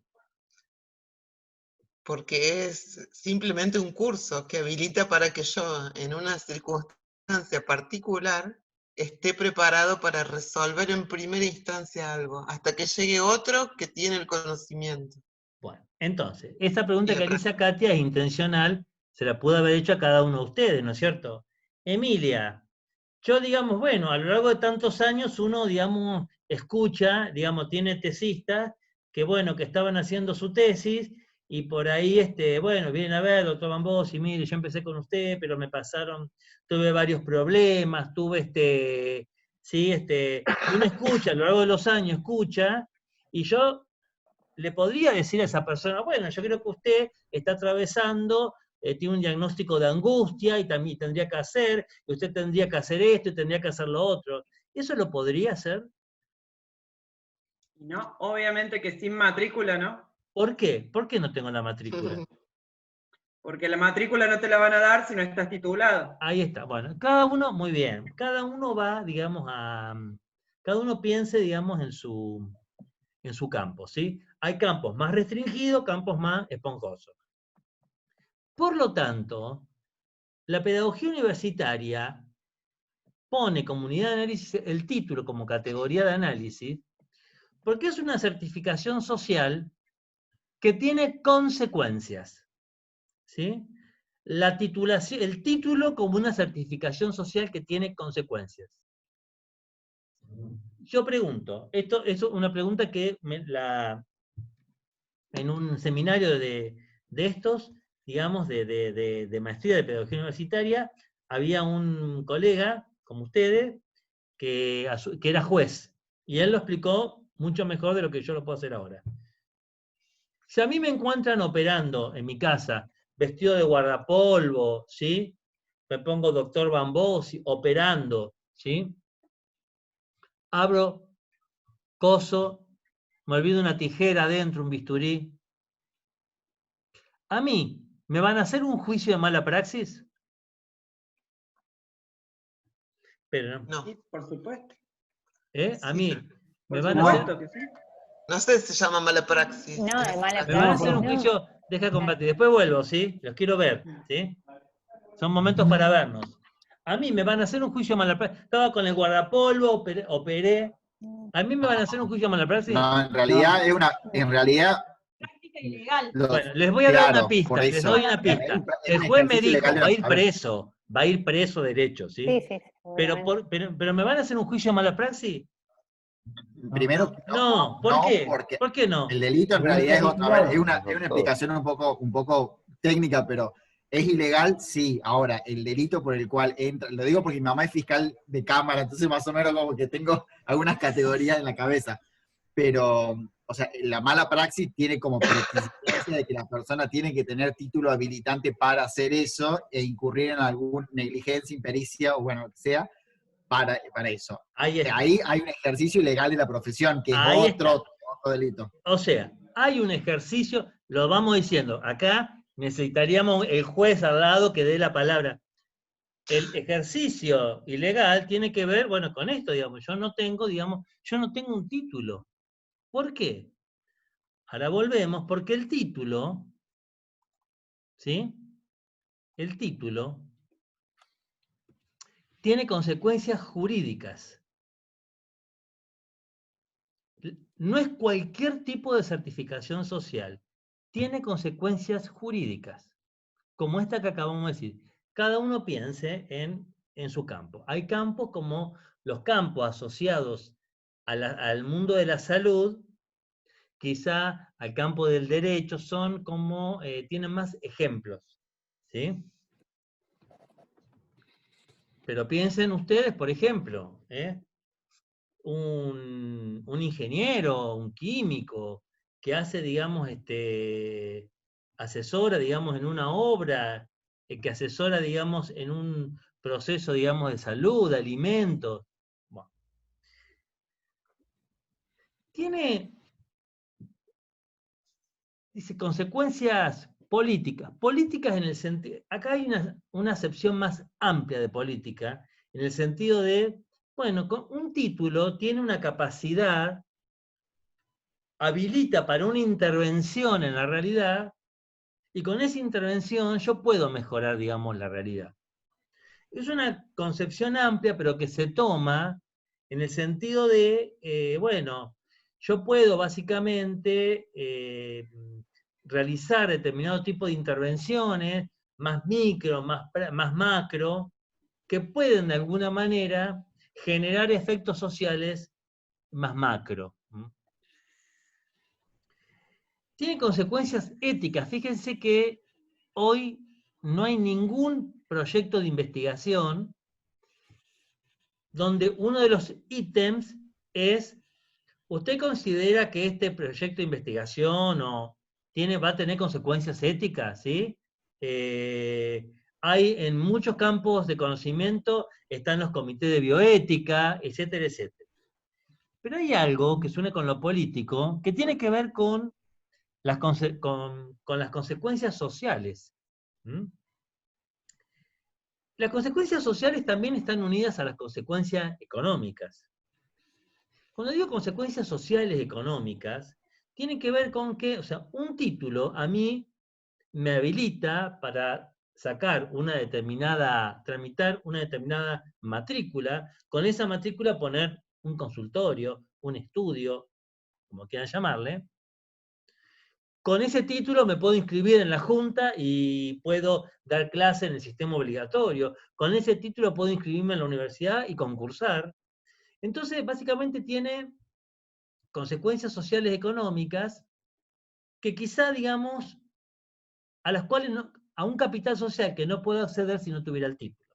porque es simplemente un curso que habilita para que yo, en una circunstancia particular, esté preparado para resolver en primera instancia algo, hasta que llegue otro que tiene el conocimiento. Bueno, entonces, esta pregunta Y que otra. realiza Katia es intencional, se la pudo haber hecho a cada uno de ustedes, ¿no es cierto? Emilia, yo, digamos, bueno, a lo largo de tantos años uno, digamos, escucha, digamos, tiene tesistas que, bueno, que estaban haciendo su tesis y por ahí, bueno, vienen a ver, doctor Bambosi, mire, yo empecé con usted, pero me pasaron, tuve varios problemas, tuve sí, uno escucha, a lo largo de los años escucha, y yo le podría decir a esa persona, bueno, yo creo que usted está atravesando, tiene un diagnóstico de angustia y también tendría que hacer, y usted tendría que hacer esto y tendría que hacer lo otro. ¿Eso lo podría hacer? No, obviamente que sin matrícula, ¿no? ¿Por qué? ¿Por qué no tengo la matrícula? Porque la matrícula no te la van a dar si no estás titulado. Ahí está. Bueno, cada uno, muy bien, cada uno va, digamos, cada uno piense, digamos, en su campo, ¿sí? Hay campos más restringidos, campos más esponjosos. Por lo tanto, la pedagogía universitaria pone como unidad de análisis el título como categoría de análisis, porque es una certificación social que tiene consecuencias, ¿sí? La titulación, el título como una certificación social que tiene consecuencias. Yo pregunto, esto es una pregunta que en un seminario de estos, digamos, de maestría de pedagogía universitaria, había un colega, como ustedes, que era juez, y él lo explicó mucho mejor de lo que yo lo puedo hacer ahora. Si a mí me encuentran operando en mi casa, vestido de guardapolvo, ¿sí? Me pongo doctor Bambosi, operando, ¿sí? Abro, coso, me olvido una tijera adentro, un bisturí. ¿A mí me van a hacer un juicio de mala praxis? Pero No. Sí, por supuesto. A mí me Por van a hacer... supuesto que sí. No sé si se llama mala praxis. No, de mala Me van a hacer praxis, un no. juicio, deja de combatir. Después vuelvo, ¿sí? Los quiero ver, ¿sí? Son momentos para vernos. A mí me van a hacer un juicio de mala praxis. Estaba con el guardapolvo, operé. ¿A mí me van a hacer un juicio de mala praxis? No, en realidad es una, en realidad, Práctica ilegal. Bueno, les voy a dar una claro, pista, por les eso. doy una pista. Es El un juez me ejercicio dijo, ilegal de va a los ir saberes. preso derecho, ¿sí? Sí, sí, Pero, seguramente. pero me van a hacer un juicio de mala praxis. Primero, No, ¿por no, qué? porque ¿Por qué no? el delito en El realidad es delito otra. A ver, ilegal. es una explicación un poco técnica, pero ¿es ilegal? Sí. Ahora, el delito por el cual entra, lo digo porque mi mamá es fiscal de cámara, entonces más o menos como que tengo algunas categorías en la cabeza. Pero, o sea, la mala praxis tiene como preexistencia de que la persona tiene que tener título habilitante para hacer eso e incurrir en alguna negligencia, impericia o bueno, lo que sea, para eso. Ahí está. Ahí hay un ejercicio ilegal de la profesión, que es Ahí otro está. delito. O sea, hay un ejercicio, lo vamos diciendo, acá necesitaríamos el juez al lado que dé la palabra. El ejercicio ilegal tiene que ver, bueno, con esto, digamos, yo no tengo un título. ¿Por qué? Ahora volvemos, porque el título, ¿sí? El título tiene consecuencias jurídicas. No es cualquier tipo de certificación social. Tiene consecuencias jurídicas, como esta que acabamos de decir. Cada uno piense en su campo. Hay campos como los campos asociados al mundo de la salud, quizá al campo del derecho, son como, tienen más ejemplos, ¿sí? Pero piensen ustedes, por ejemplo, un ingeniero, un químico, que hace, digamos, asesora, digamos, en una obra, que asesora, digamos, en un proceso, digamos, de salud, de alimentos. Bueno. Tiene, dice, consecuencias políticas. Políticas en el sentido, acá hay una acepción más amplia de política, en el sentido de, bueno, con un título tiene una capacidad, habilita para una intervención en la realidad, y con esa intervención yo puedo mejorar, digamos, la realidad. Es una concepción amplia, pero que se toma en el sentido de, bueno, yo puedo básicamente realizar determinado tipo de intervenciones, más micro, más macro, que pueden de alguna manera generar efectos sociales más macro. Tiene consecuencias éticas. Fíjense que hoy no hay ningún proyecto de investigación donde uno de los ítems es, ¿usted considera que este proyecto de investigación va a tener consecuencias éticas? ¿Sí? Hay en muchos campos de conocimiento, están los comités de bioética, etcétera, etcétera. Pero hay algo que suena con lo político, que tiene que ver con las consecuencias sociales. ¿Mm? Las consecuencias sociales también están unidas a las consecuencias económicas. Cuando digo consecuencias sociales económicas, tiene que ver con que, o sea, un título a mí me habilita para tramitar una determinada matrícula, con esa matrícula poner un consultorio, un estudio, como quieran llamarle. Con ese título me puedo inscribir en la Junta y puedo dar clase en el sistema obligatorio. Con ese título puedo inscribirme en la universidad y concursar. Entonces, básicamente tiene consecuencias sociales económicas que quizá, digamos, a las cuales a un capital social que no puedo acceder si no tuviera el título.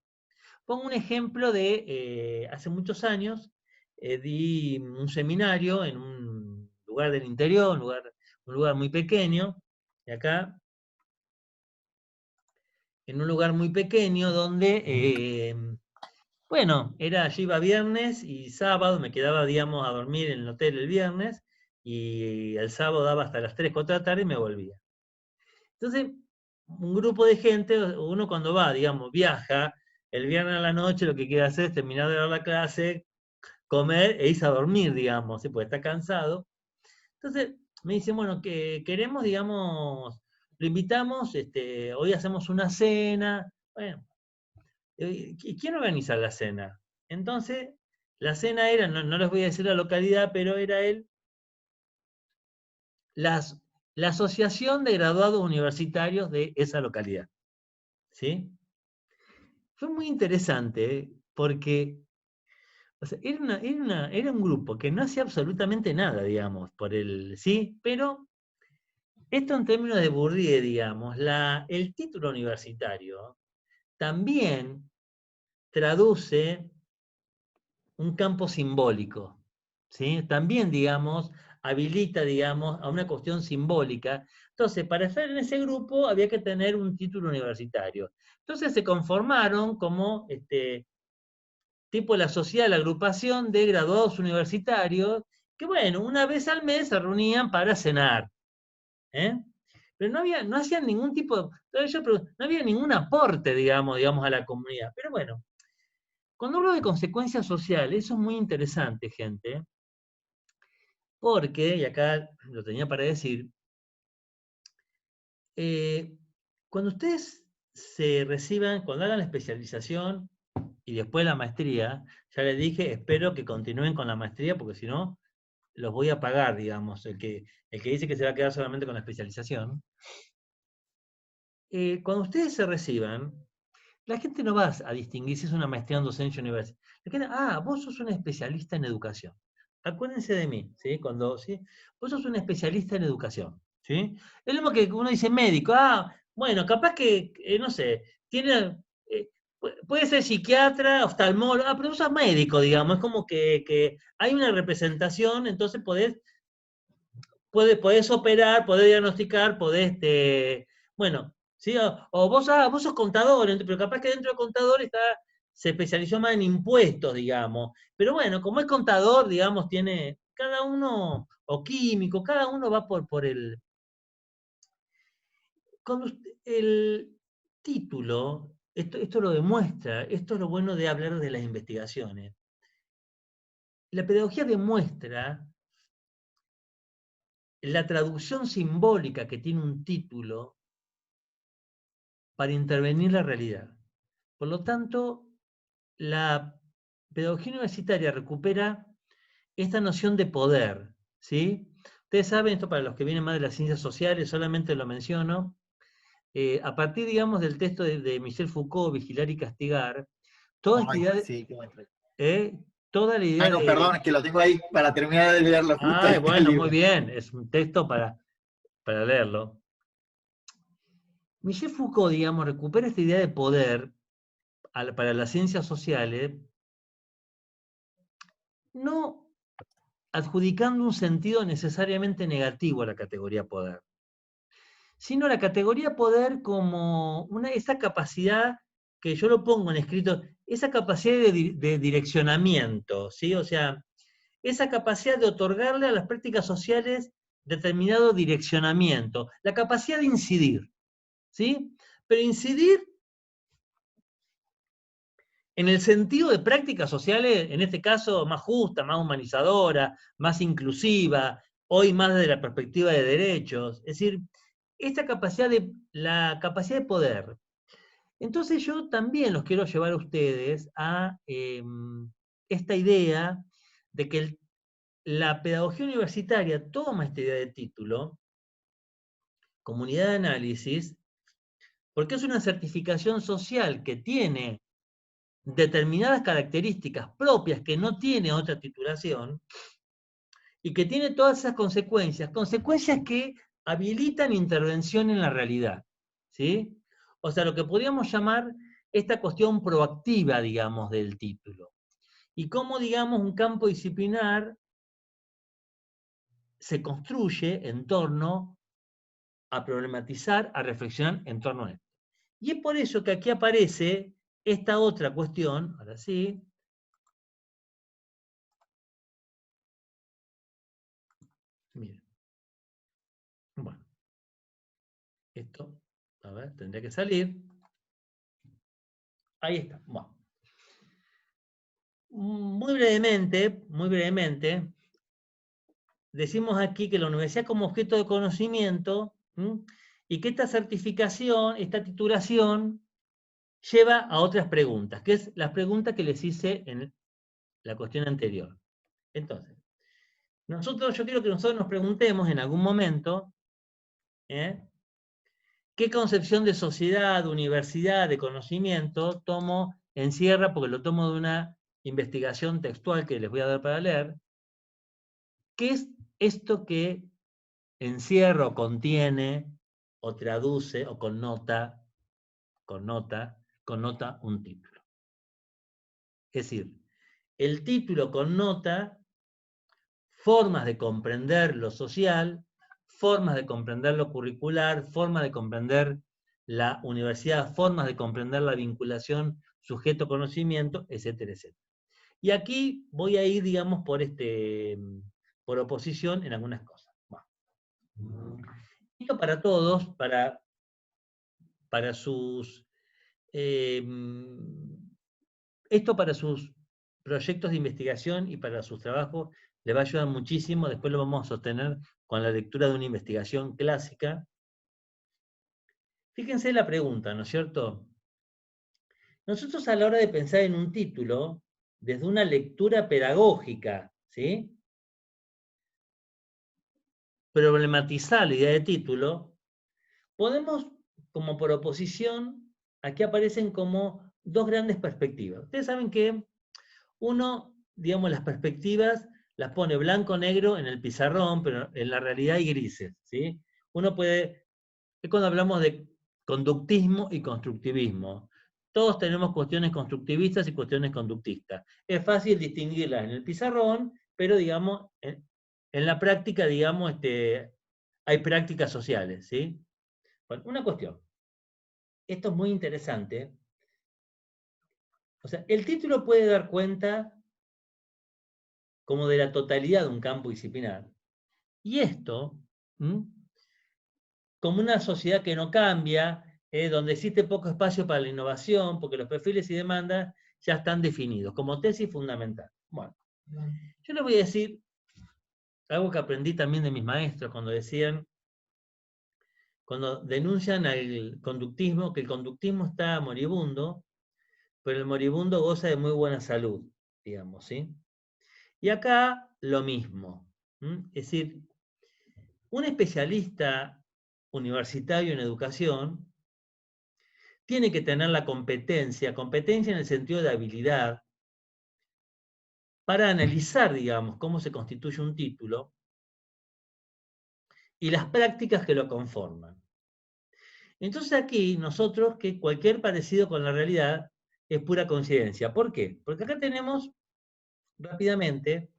Pongo un ejemplo de hace muchos años, di un seminario en un lugar del interior, un lugar muy pequeño, y acá, en un lugar muy pequeño donde, bueno, yo iba viernes y sábado, me quedaba, digamos, a dormir en el hotel el viernes, y el sábado daba hasta las 3, 4 de la tarde y me volvía. Entonces, un grupo de gente, uno cuando va, digamos, viaja, el viernes a la noche lo que quiere hacer es terminar de dar la clase, comer e irse a dormir, digamos, porque está cansado. Entonces, me dicen, bueno, que queremos, digamos, lo invitamos, hoy hacemos una cena, bueno, ¿y quién organiza la cena? Entonces, la cena era, no les voy a decir la localidad, pero era la asociación de graduados universitarios de esa localidad. ¿Sí? Fue muy interesante, porque O sea, era un grupo que no hacía absolutamente nada, digamos, ¿sí? Pero esto en términos de Bourdieu, digamos, el título universitario también traduce un campo simbólico, ¿sí? También, digamos, habilita, digamos, a una cuestión simbólica. Entonces, para estar en ese grupo había que tener un título universitario. Entonces se conformaron como tipo la sociedad, la agrupación de graduados universitarios, que bueno, una vez al mes se reunían para cenar. Pero no hacían ningún tipo, no había ningún aporte, digamos, a la comunidad. Pero bueno, cuando hablo de consecuencias sociales, eso es muy interesante, gente, porque, y acá lo tenía para decir, cuando ustedes se reciban, cuando hagan la especialización y después la maestría, ya les dije, espero que continúen con la maestría, porque si no, los voy a pagar, digamos, el que dice que se va a quedar solamente con la especialización. Cuando ustedes se reciban, la gente no va a distinguir si es una maestría en docencia universitaria. Vos sos un especialista en educación. Acuérdense de mí, ¿sí? ¿sí? Vos sos un especialista en educación, ¿sí? Es lo mismo que uno dice médico. Bueno, capaz que, no sé, puede ser psiquiatra, oftalmólogo, pero vos sos médico, digamos. Es como que hay una representación, entonces podés operar, podés diagnosticar, bueno, ¿sí? O vos sos contador, pero capaz que dentro del contador se especializó más en impuestos, digamos. Pero bueno, como es contador, digamos, tiene cada uno, o químico, cada uno va por el... El título, esto lo demuestra, esto es lo bueno de hablar de las investigaciones. La pedagogía demuestra la traducción simbólica que tiene un título para intervenir la realidad. Por lo tanto, la pedagogía universitaria recupera esta noción de poder, ¿sí? Ustedes saben, esto para los que vienen más de las ciencias sociales, solamente lo menciono, a partir, digamos, del texto de Michel Foucault, Vigilar y Castigar, toda esta idea toda la idea no, perdón, es que lo tengo ahí para terminar de leerlo justo. Bueno, muy bien, es un texto para leerlo. Michel Foucault, digamos, recupera esta idea de poder para las ciencias sociales, no adjudicando un sentido necesariamente negativo a la categoría poder, sino la categoría poder como esa capacidad que yo lo pongo en escrito, esa capacidad de direccionamiento, ¿sí? O sea, esa capacidad de otorgarle a las prácticas sociales determinado direccionamiento, la capacidad de incidir, ¿sí? Pero incidir en el sentido de prácticas sociales, en este caso, más justa, más humanizadora, más inclusiva, hoy más desde la perspectiva de derechos. Es decir, la capacidad de poder. Entonces yo también los quiero llevar a ustedes a esta idea de que la pedagogía universitaria toma esta idea de título, comunidad de análisis, porque es una certificación social que tiene determinadas características propias que no tiene otra titulación y que tiene todas esas consecuencias que habilitan intervención en la realidad, ¿sí? O sea, lo que podríamos llamar esta cuestión proactiva, digamos, del título. Y cómo, digamos, un campo disciplinar se construye en torno a problematizar, a reflexionar en torno a esto. Y es por eso que aquí aparece esta otra cuestión, ahora sí. Miren. Bueno. Esto, a ver, tendría que salir. Ahí está. Bueno. Muy brevemente, decimos aquí que la universidad como objeto de conocimiento y que esta certificación, esta titulación, lleva a otras preguntas, que es las preguntas que les hice en la cuestión anterior. Entonces, yo quiero que nosotros nos preguntemos en algún momento, ¿qué concepción de sociedad, de universidad, de conocimiento encierra, porque lo tomo de una investigación textual que les voy a dar para leer, ¿qué es esto que encierra o contiene o traduce o connota un título? Es decir, el título connota formas de comprender lo social, formas de comprender lo curricular, formas de comprender la universidad, formas de comprender la vinculación sujeto-conocimiento, etcétera, etcétera. Y aquí voy a ir, digamos, por oposición en algunas cosas. Bueno. Esto para todos, para sus proyectos de investigación y para sus trabajos les va a ayudar muchísimo. Después lo vamos a sostener con la lectura de una investigación clásica. Fíjense la pregunta, ¿no es cierto? Nosotros a la hora de pensar en un título, desde una lectura pedagógica, ¿sí?, problematizar la idea de título, podemos, como por oposición, aquí aparecen como dos grandes perspectivas. Ustedes saben que uno, digamos, las perspectivas las pone blanco-negro en el pizarrón, pero en la realidad hay grises, ¿sí? Uno puede, es cuando hablamos de conductismo y constructivismo. Todos tenemos cuestiones constructivistas y cuestiones conductistas. Es fácil distinguirlas en el pizarrón, pero, digamos, en la práctica, digamos, hay prácticas sociales, ¿sí? Bueno, una cuestión. Esto es muy interesante. O sea, el título puede dar cuenta como de la totalidad de un campo disciplinar. Y esto, como una sociedad que no cambia, donde existe poco espacio para la innovación, porque los perfiles y demandas ya están definidos, como tesis fundamental. Bueno, yo les voy a decir algo que aprendí también de mis maestros cuando decían, cuando denuncian al conductismo, que el conductismo está moribundo, pero el moribundo goza de muy buena salud, digamos, ¿sí? Y acá lo mismo. Es decir, un especialista universitario en educación tiene que tener la competencia en el sentido de habilidad, para analizar, digamos, cómo se constituye un título y las prácticas que lo conforman. Entonces aquí nosotros, que cualquier parecido con la realidad es pura coincidencia. ¿Por qué? Porque acá tenemos, rápidamente,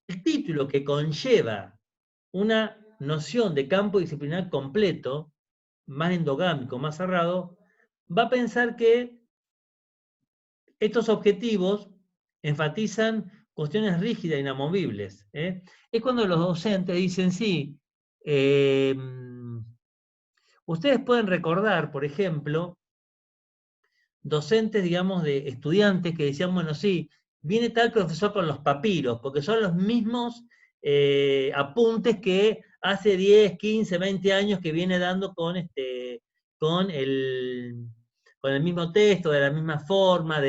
el título que conlleva una noción de campo disciplinar completo, más endogámico, más cerrado, va a pensar que estos objetivos enfatizan cuestiones rígidas e inamovibles. Es cuando los docentes dicen, sí, ustedes pueden recordar, por ejemplo, docentes, digamos, de estudiantes que decían, bueno, sí, viene tal profesor con los papiros, porque son los mismos apuntes que hace 10, 15, 20 años que viene dando con el mismo texto, de la misma forma,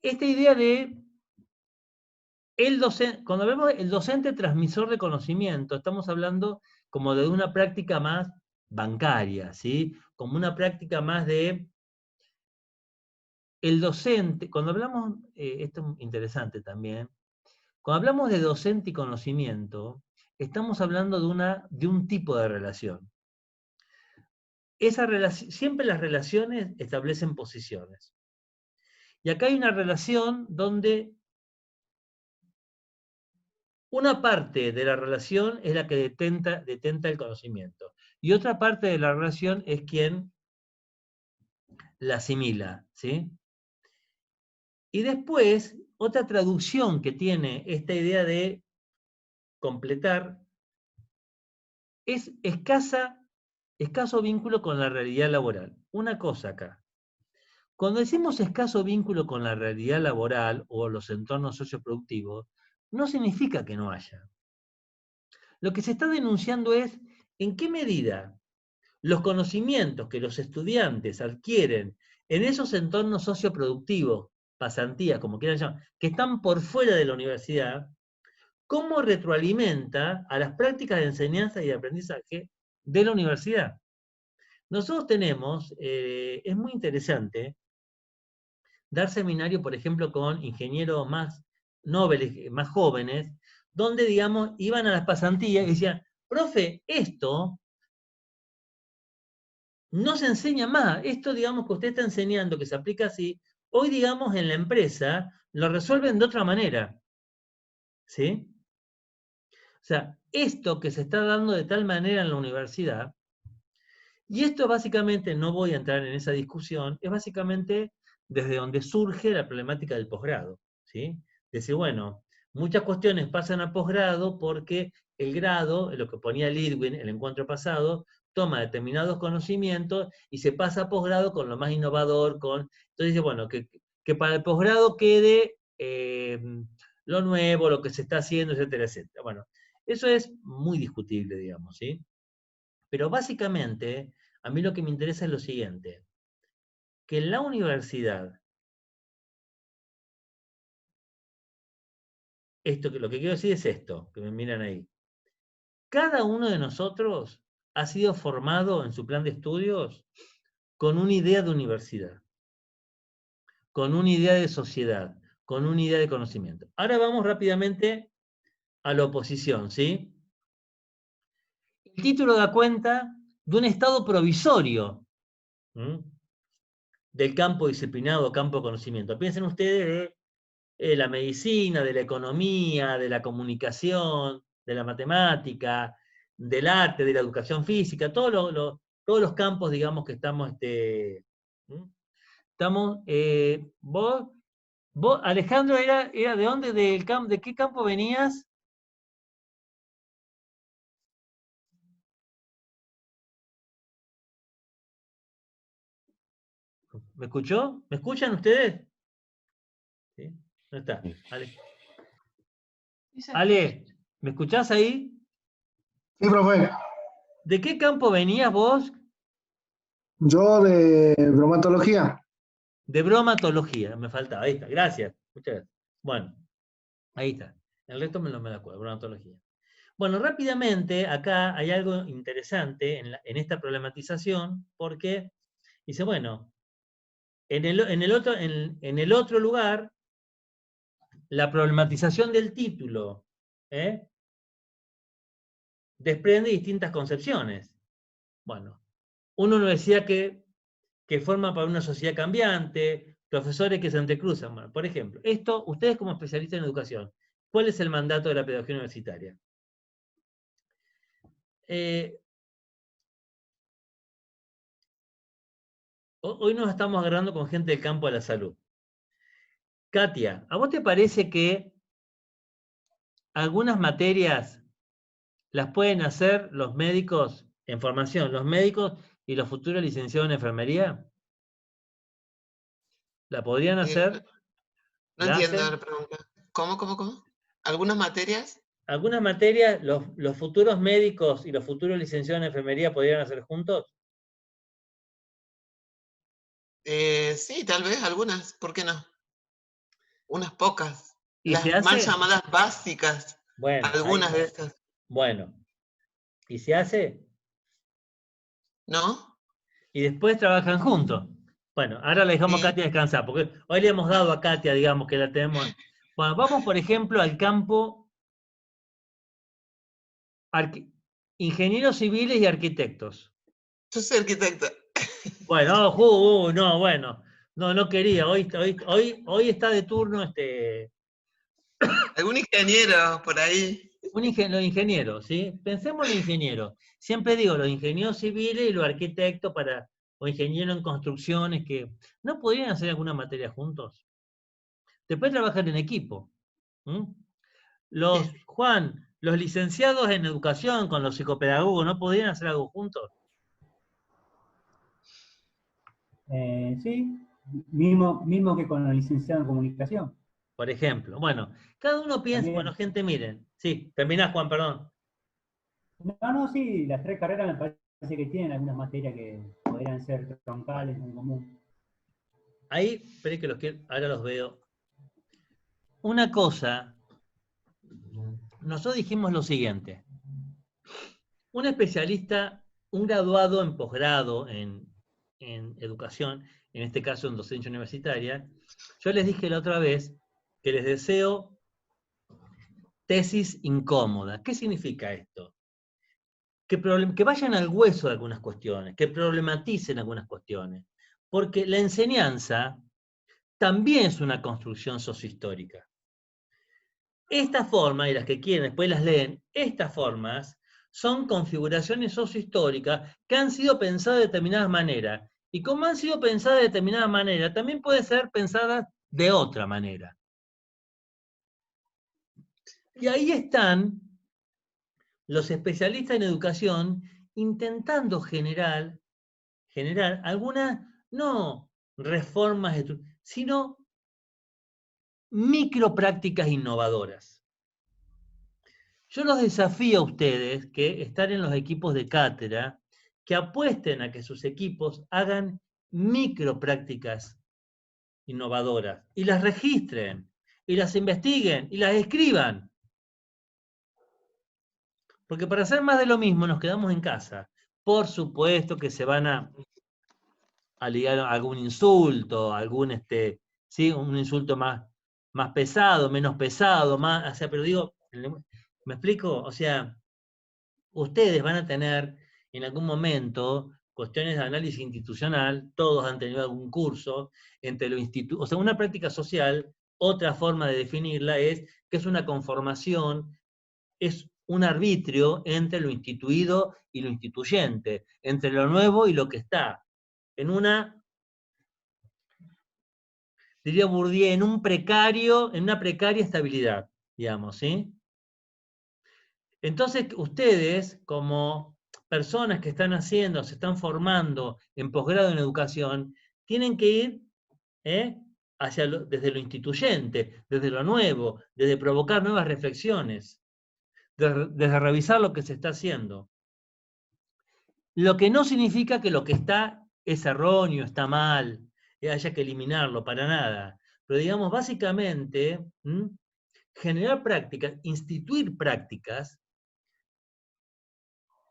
esta idea de cuando vemos el docente transmisor de conocimiento, estamos hablando como de una práctica más bancaria, ¿sí? Como una práctica más de el docente, cuando hablamos, esto es interesante también, cuando hablamos de docente y conocimiento, estamos hablando de un tipo de relación. Siempre las relaciones establecen posiciones. Y acá hay una relación donde una parte de la relación es la que detenta el conocimiento. Y otra parte de la relación es quien la asimila, ¿sí? Y después, otra traducción que tiene esta idea de completar es escaso vínculo con la realidad laboral. Una cosa acá. Cuando decimos escaso vínculo con la realidad laboral o los entornos socioproductivos, no significa que no haya. Lo que se está denunciando es en qué medida los conocimientos que los estudiantes adquieren en esos entornos socioproductivos, pasantías, como quieran llamar, que están por fuera de la universidad, cómo retroalimenta a las prácticas de enseñanza y de aprendizaje de la universidad. Nosotros tenemos, es muy interesante, dar seminario, por ejemplo, con ingenieros más nobles, más jóvenes, donde, digamos, iban a las pasantías y decían, profe, esto no se enseña más. Esto, digamos, que usted está enseñando, que se aplica así, hoy, digamos, en la empresa, lo resuelven de otra manera. ¿Sí? O sea, esto que se está dando de tal manera en la universidad, y esto básicamente, no voy a entrar en esa discusión, es básicamente desde donde surge la problemática del posgrado. ¿Sí? Decir, bueno, muchas cuestiones pasan a posgrado porque el grado, lo que ponía Lidwin el encuentro pasado, toma determinados conocimientos y se pasa a posgrado con lo más innovador, entonces dice, bueno, que para el posgrado quede lo nuevo, lo que se está haciendo, etcétera, etcétera. Bueno, eso es muy discutible, digamos, ¿sí? Pero básicamente, a mí lo que me interesa es lo siguiente, que en la universidad, lo que quiero decir es esto, que me miran ahí. Cada uno de nosotros ha sido formado en su plan de estudios con una idea de universidad, con una idea de sociedad, con una idea de conocimiento. Ahora vamos rápidamente a la oposición, ¿sí? El título da cuenta de un estado provisorio del campo disciplinado, campo de conocimiento. Piensen ustedes de la medicina, de la economía, de la comunicación, de la matemática, del arte, de la educación física, todos los campos, digamos, que estamos, vos, Alejandro, ¿era de dónde? ¿De qué campo venías? ¿Me escuchó? ¿Me escuchan ustedes? ¿Sí? ¿Dónde está? Ale, ¿me escuchás ahí? Sí, profe. ¿De qué campo venías vos? Yo de bromatología. De bromatología, me faltaba. Ahí está, gracias. Muchas gracias. Bueno, ahí está. El resto me lo acuerdo, bromatología. Bueno, rápidamente, acá hay algo interesante en esta problematización, porque dice, bueno, en el otro lugar, la problematización del título desprende distintas concepciones. Bueno, una universidad que forma para una sociedad cambiante, profesores que se entrecruzan. Bueno, por ejemplo, esto, ustedes como especialistas en educación, ¿cuál es el mandato de la pedagogía universitaria? Hoy nos estamos agarrando con gente del campo de la salud. Katia, ¿a vos te parece que algunas materias las pueden hacer los médicos en formación, los médicos y los futuros licenciados en enfermería? ¿La podrían hacer? No entiendo la pregunta. ¿Cómo? ¿Algunas materias? ¿Algunas materias los futuros médicos y los futuros licenciados en enfermería podrían hacer juntos? Sí, tal vez algunas, ¿por qué no? Unas pocas. ¿Y se Las mal hace? llamadas básicas, Bueno, algunas de estas. Bueno, ¿y se hace? ¿No? Y después trabajan juntos. Bueno, ahora le dejamos a Katia descansar, porque hoy le hemos dado a Katia, digamos, que la tenemos. Bueno, vamos, por ejemplo, al campo ingenieros civiles y arquitectos. Yo soy arquitecta. Bueno, no, bueno. No quería. Hoy está de turno ¿Algún ingeniero por ahí? los ingenieros, ¿sí? Pensemos en los ingenieros. Siempre digo, los ingenieros civiles y los arquitectos o ingenieros en construcciones que no podrían hacer alguna materia juntos. Después trabajan en equipo. Juan, los licenciados en educación con los psicopedagogos, ¿no podrían hacer algo juntos? Sí, mismo que con la licenciada en comunicación. Por ejemplo. Bueno, cada uno piensa, También. bueno, gente, miren. Sí, terminás, Juan, perdón. No, sí, las tres carreras me parece que tienen algunas materias que podrían ser troncales en común. Ahí, esperé que ahora los veo. Una cosa, nosotros dijimos lo siguiente. Un especialista, un graduado en posgrado en en educación, en este caso en docencia universitaria, yo les dije la otra vez que les deseo tesis incómoda. ¿Qué significa esto? Que vayan al hueso de algunas cuestiones, que problematicen algunas cuestiones, porque la enseñanza también es una construcción sociohistórica. Estas formas, y las que quieren después las leen, estas formas son configuraciones sociohistóricas que han sido pensadas de determinadas maneras. Y como han sido pensadas de determinada manera, también pueden ser pensadas de otra manera. Y ahí están los especialistas en educación intentando generar algunas, no reformas, sino microprácticas innovadoras. Yo los desafío a ustedes que están en los equipos de cátedra, que apuesten a que sus equipos hagan microprácticas innovadoras y las registren, y las investiguen, y las escriban. Porque para hacer más de lo mismo nos quedamos en casa. Por supuesto que se van a ligar algún insulto, ¿sí? Un insulto más pesado, menos pesado, o sea, pero digo, ¿me explico? O sea, ustedes van a tener en algún momento cuestiones de análisis institucional, todos han tenido algún curso, entre lo o sea, una práctica social, otra forma de definirla es que es una conformación, es un arbitrio entre lo instituido y lo instituyente, entre lo nuevo y lo que está, en una, diría Bourdieu, en una precaria estabilidad, digamos, ¿sí? Entonces, ustedes, como personas que están haciendo, se están formando en posgrado en educación, tienen que ir desde lo instituyente, desde lo nuevo, desde provocar nuevas reflexiones, desde revisar lo que se está haciendo. Lo que no significa que lo que está es erróneo, está mal, haya que eliminarlo, para nada. Pero digamos, básicamente, generar prácticas, instituir prácticas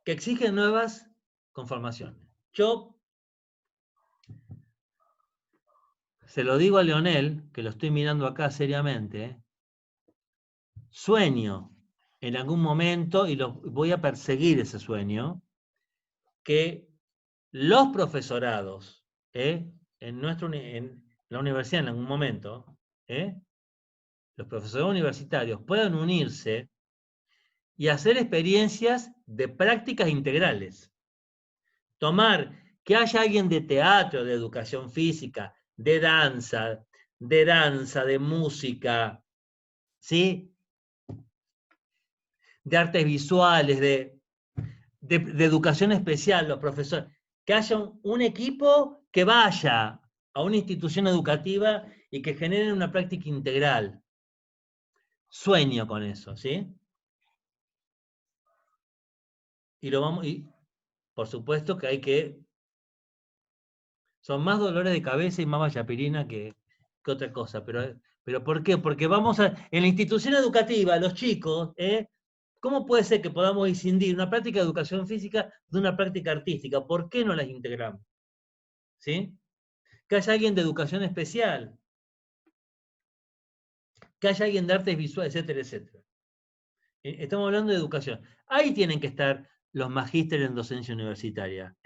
que exigen nuevas conformaciones. Yo se lo digo a Leonel, que lo estoy mirando acá seriamente, sueño en algún momento, y voy a perseguir ese sueño, que los profesorados en la universidad en algún momento, los profesores universitarios puedan unirse y hacer experiencias de prácticas integrales. Que haya alguien de teatro, de educación física, de danza, de música, ¿sí? De artes visuales, de educación especial, los profesores. Que haya un equipo que vaya a una institución educativa y que genere una práctica integral. Sueño con eso, ¿sí? Y por supuesto que son más dolores de cabeza y más vallapirina que otra cosa. Pero ¿por qué? Porque en la institución educativa, los chicos, ¿cómo puede ser que podamos discindir una práctica de educación física de una práctica artística? ¿Por qué no las integramos? ¿Sí? Que haya alguien de educación especial, que haya alguien de artes visuales, etcétera, etcétera. Estamos hablando de educación. Ahí tienen que estar los magísteres en docencia universitaria,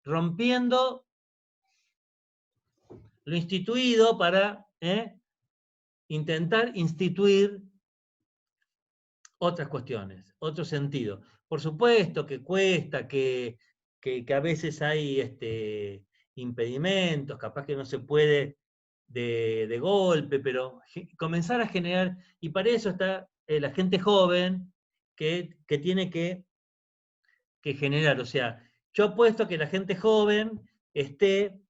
rompiendo lo instituido para intentar instituir otras cuestiones, otro sentido. Por supuesto que cuesta, que a veces hay impedimentos, capaz que no se puede de golpe, pero comenzar a generar, y para eso está la gente joven que tiene que generar. O sea, yo apuesto a que la gente joven esté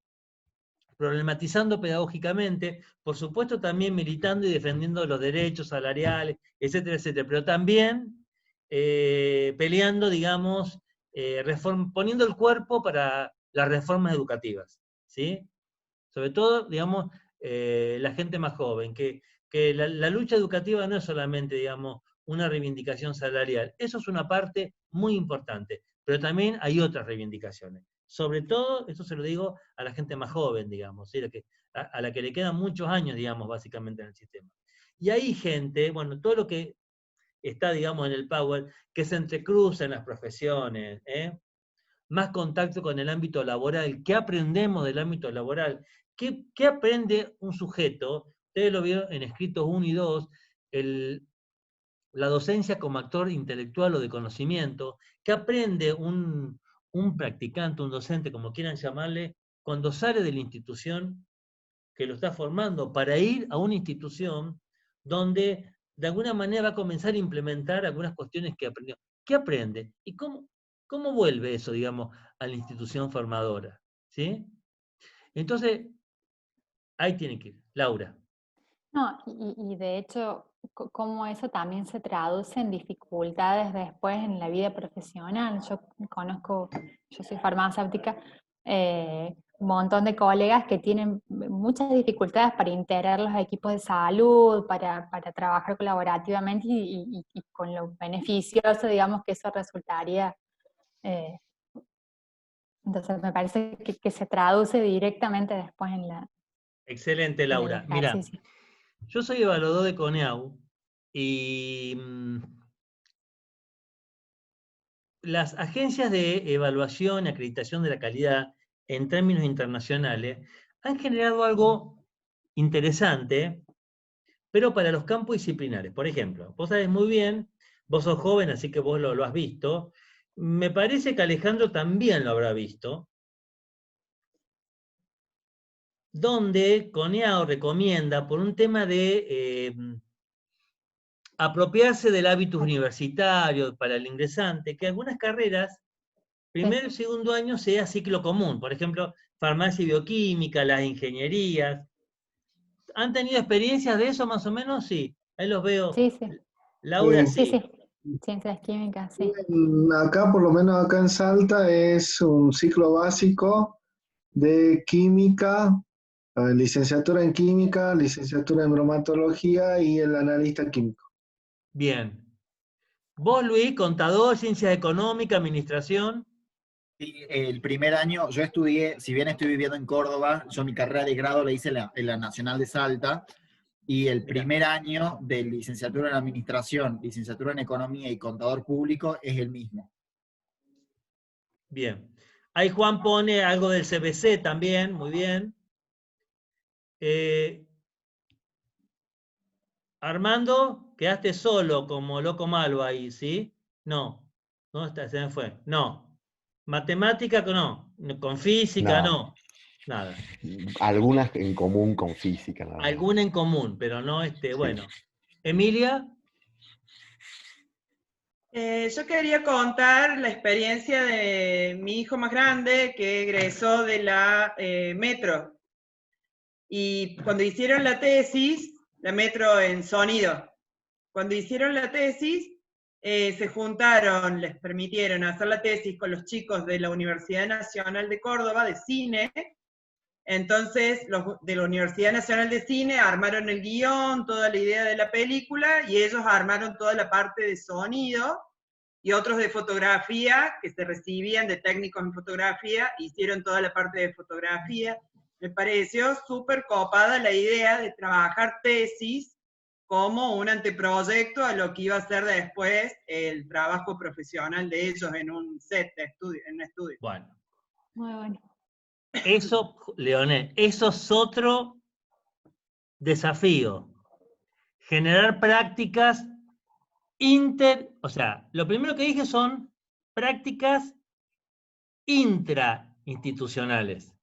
problematizando pedagógicamente, por supuesto también militando y defendiendo los derechos salariales, etcétera, etcétera, pero también peleando, digamos, poniendo el cuerpo para las reformas educativas, ¿sí? Sobre todo, digamos, la gente más joven, que la lucha educativa no es solamente, digamos, una reivindicación salarial, eso es una parte muy importante, pero también hay otras reivindicaciones. sobre todo, esto se lo digo a la gente más joven, digamos, ¿sí? A la que le quedan muchos años, digamos, básicamente en el sistema. Y hay gente, bueno, todo lo que está, digamos, en el Power, que se entrecruza en las profesiones, más contacto con el ámbito laboral. ¿Qué aprendemos del ámbito laboral? ¿Qué aprende un sujeto? Ustedes lo vieron en escritos 1 y 2, la docencia como actor intelectual o de conocimiento. ¿Qué aprende un practicante, un docente, como quieran llamarle, cuando sale de la institución que lo está formando, para ir a una institución donde de alguna manera va a comenzar a implementar algunas cuestiones que aprendió? ¿Qué aprende? ¿Y cómo vuelve eso, digamos, a la institución formadora? ¿Sí? Entonces, ahí tiene que ir. Laura. No, y de hecho, cómo eso también se traduce en dificultades después en la vida profesional. Yo soy farmacéutica, un montón de colegas que tienen muchas dificultades para integrar los equipos de salud, para trabajar colaborativamente y con lo beneficioso, digamos, que eso resultaría. Entonces me parece que se traduce directamente después en la... Excelente, Laura. Mira, yo soy evaluador de CONEAU y las agencias de evaluación y acreditación de la calidad en términos internacionales han generado algo interesante, pero para los campos disciplinares. Por ejemplo, vos sabés muy bien, vos sos joven, así que vos lo has visto. Me parece que Alejandro también lo habrá visto, donde CONEAU recomienda, por un tema de apropiarse del hábitus universitario para el ingresante, que algunas carreras, primero y segundo año, sea ciclo común. Por ejemplo, farmacia y bioquímica, las ingenierías. ¿Han tenido experiencias de eso más o menos? Sí, ahí los veo. Sí. Laura, Sí. sí. Ciencias químicas, sí. Acá, por lo menos acá en Salta, es un ciclo básico de química, licenciatura en química, licenciatura en bromatología y el analista químico. Bien. Vos, Luis, contador, ciencias económicas, administración. Sí, el primer año yo estudié, si bien estoy viviendo en Córdoba, yo mi carrera de grado la hice en la Nacional de Salta, y el primer año de licenciatura en administración, licenciatura en economía y contador público es el mismo. Bien. Ahí Juan pone algo del CBC también, muy bien. Armando, quedaste solo como loco malo ahí, ¿sí? No. ¿Dónde está? Se me fue. No. Matemática, no. Con física, no. Nada. Algunas en común con física. Alguna en común, pero no bueno. Emilia. Yo quería contar la experiencia de mi hijo más grande que egresó de la Metro. Y cuando hicieron la tesis, la Metro en sonido, cuando hicieron la tesis, se juntaron, les permitieron hacer la tesis con los chicos de la Universidad Nacional de Córdoba de cine. Entonces, los de la Universidad Nacional de Cine armaron el guión, toda la idea de la película, y ellos armaron toda la parte de sonido, y otros de fotografía, que se recibían de técnicos en fotografía, hicieron toda la parte de fotografía. Me pareció súper copada la idea de trabajar tesis como un anteproyecto a lo que iba a ser después el trabajo profesional de ellos en un set de estudio, en un estudio. Bueno. Muy bueno. Eso, Leonel, eso es otro desafío. Generar prácticas o sea, lo primero que dije son prácticas intrainstitucionales.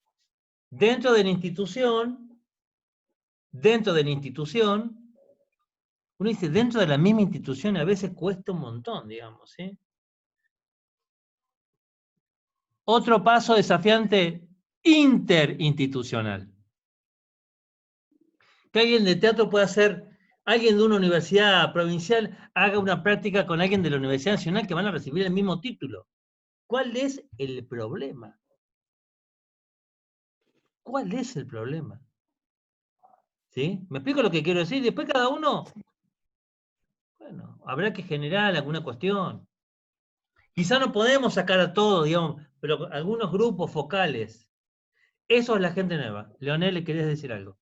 Dentro de la institución, uno dice dentro de la misma institución, a veces cuesta un montón, digamos, ¿sí? Otro paso desafiante, interinstitucional. Que alguien de teatro pueda hacer, alguien de una universidad provincial haga una práctica con alguien de la Universidad Nacional que van a recibir el mismo título. ¿Cuál es el problema? ¿Cuál es el problema? ¿Sí? ¿Me explico lo que quiero decir? Después cada uno, bueno, habrá que generar alguna cuestión. Quizá no podemos sacar a todos, digamos, pero algunos grupos focales. Eso es la gente nueva. Leonel, ¿le querías decir algo?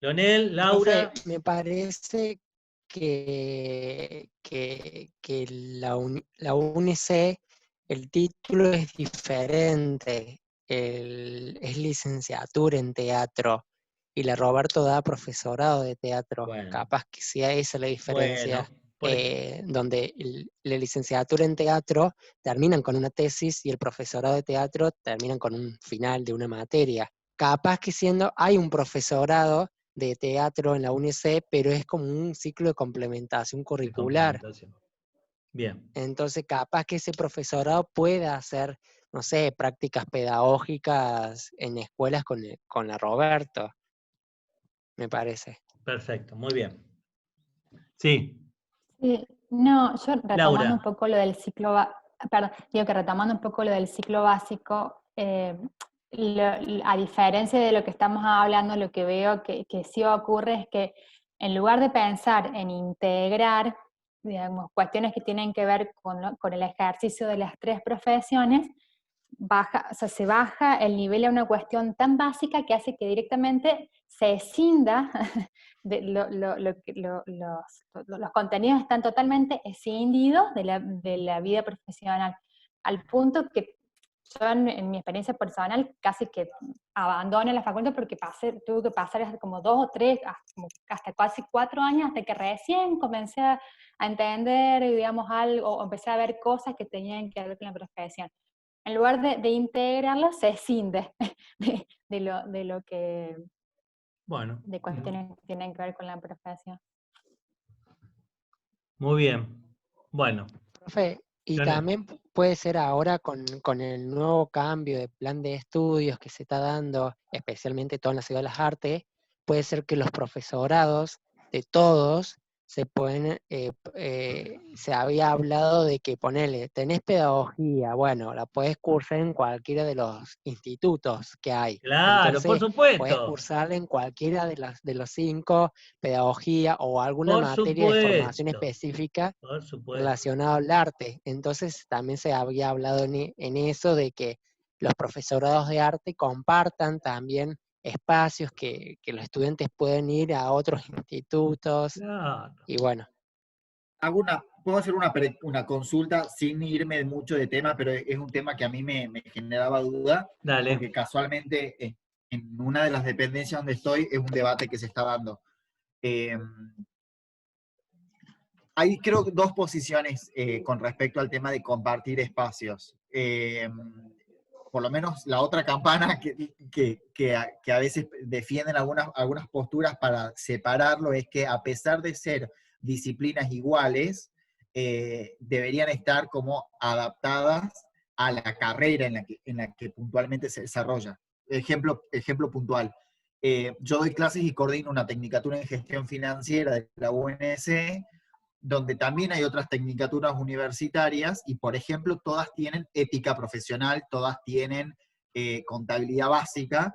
Leonel, Laura. Profe, me parece que la UNICE, el título es diferente, es licenciatura en teatro, y la Roberto da profesorado de teatro. Bueno. Capaz que sea esa la diferencia, Bueno, donde la licenciatura en teatro terminan con una tesis y el profesorado de teatro terminan con un final de una materia. Capaz que hay un profesorado de teatro en la UNICE, pero es como un ciclo de complementación curricular. Bien. Entonces, capaz que ese profesorado pueda hacer, no sé, prácticas pedagógicas en escuelas con la Roberto, me parece. Perfecto, muy bien. Sí. Sí, no, yo retomando Laura. un poco lo del ciclo, retomando un poco lo del ciclo básico, a diferencia de lo que estamos hablando, lo que veo que sí ocurre es que en lugar de pensar en integrar, digamos, cuestiones que tienen que ver con el ejercicio de las tres profesiones, se baja el nivel a una cuestión tan básica que hace que directamente se escinda, los contenidos están totalmente escindidos de la vida profesional, al punto que yo en mi experiencia personal casi que abandoné la facultad porque tuve que pasar hasta como 2 o 3, hasta casi 4 años, hasta que recién comencé a entender, digamos, algo, o empecé a ver cosas que tenían que ver con la profesión. En lugar de integrarlo, se escinde de lo que... Bueno. De cuestiones que tienen que ver con la profesión. Muy bien. Bueno. Profe, y también puede ser ahora con el nuevo cambio de plan de estudios que se está dando, especialmente todo en la Ciudad de las Artes, puede ser que los profesorados de todos se pueden, se había hablado de que tenés pedagogía, bueno, la podés cursar en cualquiera de los institutos que hay. Claro, entonces, por supuesto. Podés cursarla en cualquiera de los 5, pedagogía o alguna Por materia de formación supuesto. específica Por supuesto. relacionado al arte. Entonces también se había hablado en eso de que los profesorados de arte compartan también espacios que los estudiantes pueden ir a otros institutos. Claro. Y bueno. Puedo hacer una consulta sin irme mucho de tema, pero es un tema que a mí me generaba duda. Dale. Porque casualmente en una de las dependencias donde estoy es un debate que se está dando. Hay creo 2 posiciones con respecto al tema de compartir espacios. Por lo menos la otra campana que a veces defienden algunas posturas para separarlo es que a pesar de ser disciplinas iguales, deberían estar como adaptadas a la carrera en la que puntualmente se desarrolla. Ejemplo puntual. Yo doy clases y coordino una tecnicatura en gestión financiera de la UNS, donde también hay otras tecnicaturas universitarias y, por ejemplo, todas tienen ética profesional, todas tienen contabilidad básica,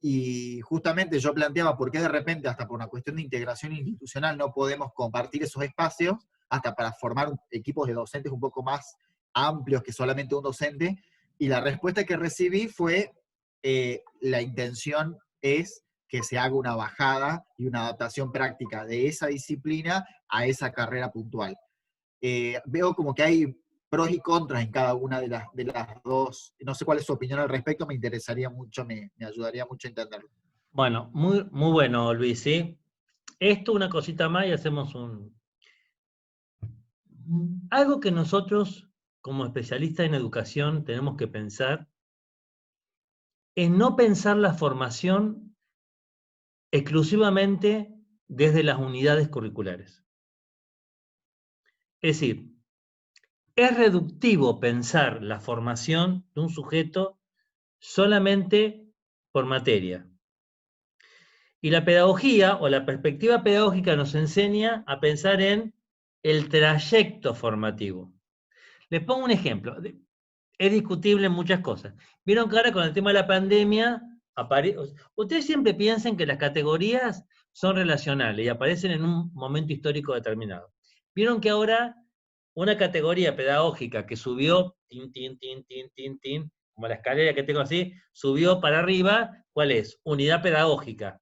y justamente yo planteaba por qué de repente, hasta por una cuestión de integración institucional, no podemos compartir esos espacios, hasta para formar equipos de docentes un poco más amplios que solamente un docente, y la respuesta que recibí fue, la intención es que se haga una bajada y una adaptación práctica de esa disciplina a esa carrera puntual. Veo como que hay pros y contras en cada una de las 2. No sé cuál es su opinión al respecto, me interesaría mucho, me ayudaría mucho a entenderlo. Bueno, muy, muy bueno, Luis, ¿sí? Esto, una cosita más y hacemos algo que nosotros, como especialistas en educación, tenemos que pensar, es no pensar la formación exclusivamente desde las unidades curriculares. Es decir, es reductivo pensar la formación de un sujeto solamente por materia. Y la pedagogía o la perspectiva pedagógica nos enseña a pensar en el trayecto formativo. Les pongo un ejemplo. Es discutible en muchas cosas. Vieron que ahora con el tema de la pandemia, ustedes siempre piensan que las categorías son relacionales y aparecen en un momento histórico determinado. Vieron que ahora una categoría pedagógica que subió, como la escalera que tengo así, subió para arriba, ¿cuál es? Unidad pedagógica.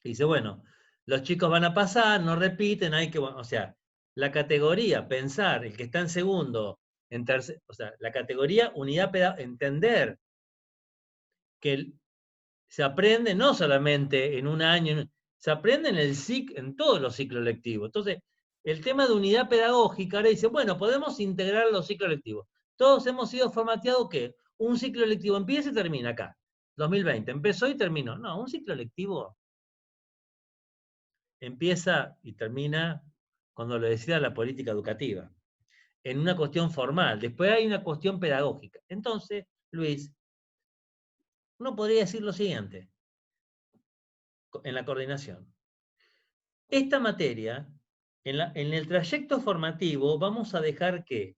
Y dice, bueno, los chicos van a pasar, no repiten, hay que, o sea, la categoría, pensar, el que está en segundo, en tercer, o sea, la categoría unidad pedagógica, entender que se aprende no solamente en un año, se aprende en todos los ciclos lectivos. Entonces, el tema de unidad pedagógica, ahora dice, bueno, podemos integrar los ciclos lectivos. Todos hemos sido formateados que un ciclo lectivo empieza y termina acá. 2020, empezó y terminó. No, un ciclo lectivo empieza y termina cuando lo decida la política educativa, en una cuestión formal. Después hay una cuestión pedagógica. Entonces, Luis, uno podría decir lo siguiente, en la coordinación. Esta materia, en el trayecto formativo, vamos a dejar que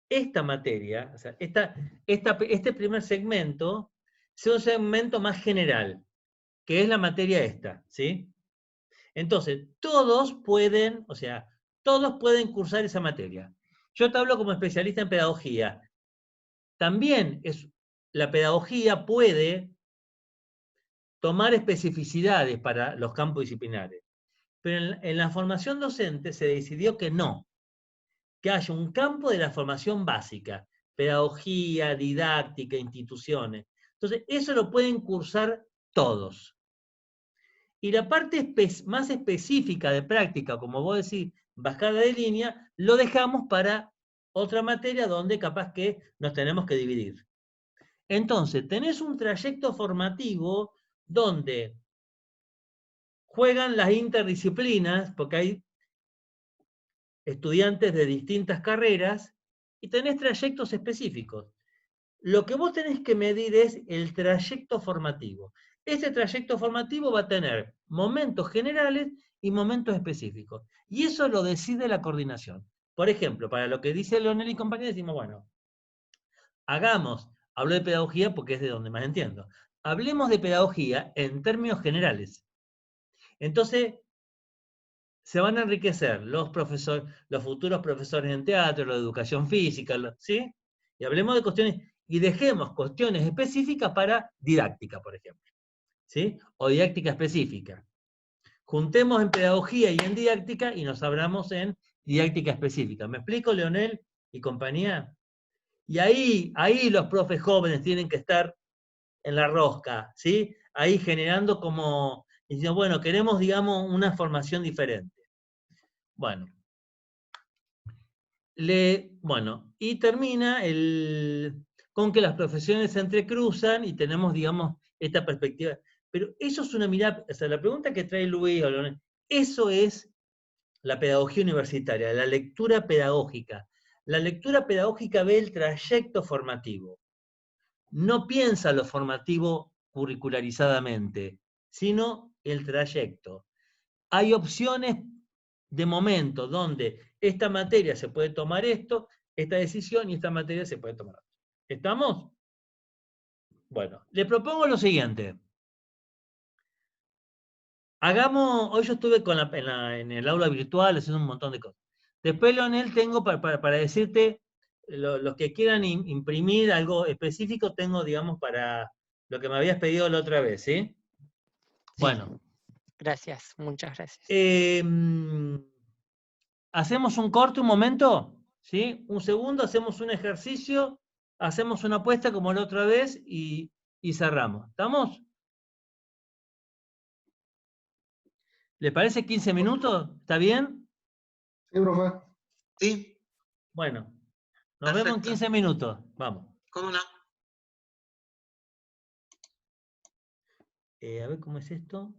esta materia, o sea, este primer segmento, sea un segmento más general, que es la materia esta, ¿sí? Entonces, todos pueden cursar esa materia. Yo te hablo como especialista en pedagogía. También la pedagogía puede tomar especificidades para los campos disciplinares. Pero en la formación docente se decidió que no, que haya un campo de la formación básica, pedagogía, didáctica, instituciones. Entonces, eso lo pueden cursar todos. Y la parte más específica de práctica, como vos decís, bajada de línea, lo dejamos para otra materia donde capaz que nos tenemos que dividir. Entonces, tenés un trayecto formativo donde juegan las interdisciplinas, porque hay estudiantes de distintas carreras, y tenés trayectos específicos. Lo que vos tenés que medir es el trayecto formativo. Ese trayecto formativo va a tener momentos generales y momentos específicos. Y eso lo decide la coordinación. Por ejemplo, para lo que dice Leonel y compañía, decimos, bueno, hablo de pedagogía porque es de donde más entiendo. Hablemos de pedagogía en términos generales. Entonces, se van a enriquecer los futuros profesores en teatro, la educación física, ¿sí? Y hablemos de cuestiones, y dejemos cuestiones específicas para didáctica, por ejemplo, ¿sí? O didáctica específica. Juntemos en pedagogía y en didáctica y nos abramos en didáctica específica. ¿Me explico, Leonel y compañía? Y ahí los profes jóvenes tienen que estar en la rosca, ¿sí? Ahí generando como, diciendo, bueno, queremos, digamos, una formación diferente. Bueno. Y termina con que las profesiones se entrecruzan y tenemos, digamos, esta perspectiva. Pero eso es una mirada, o sea, la pregunta que trae Luis, eso es la pedagogía universitaria, la lectura pedagógica. La lectura pedagógica ve el trayecto formativo. No piensa lo formativo curricularizadamente, sino el trayecto. Hay opciones de momento donde esta materia se puede tomar esto, esta decisión y esta materia se puede tomar otra. ¿Estamos? Bueno, le propongo lo siguiente. Hoy yo estuve en el aula virtual haciendo un montón de cosas. Después, Leonel, tengo para decirte, los que quieran imprimir algo específico, tengo, digamos, para lo que me habías pedido la otra vez, ¿sí? Sí. Bueno. Gracias, muchas gracias. Hacemos un corte un momento, ¿sí? Un segundo, hacemos un ejercicio, hacemos una apuesta como la otra vez y cerramos. ¿Estamos? ¿Le parece 15 minutos? ¿Está bien? Sí, profe. Sí. Bueno, nos vemos en 15 minutos. Vamos. ¿Cómo no? A ver cómo es esto.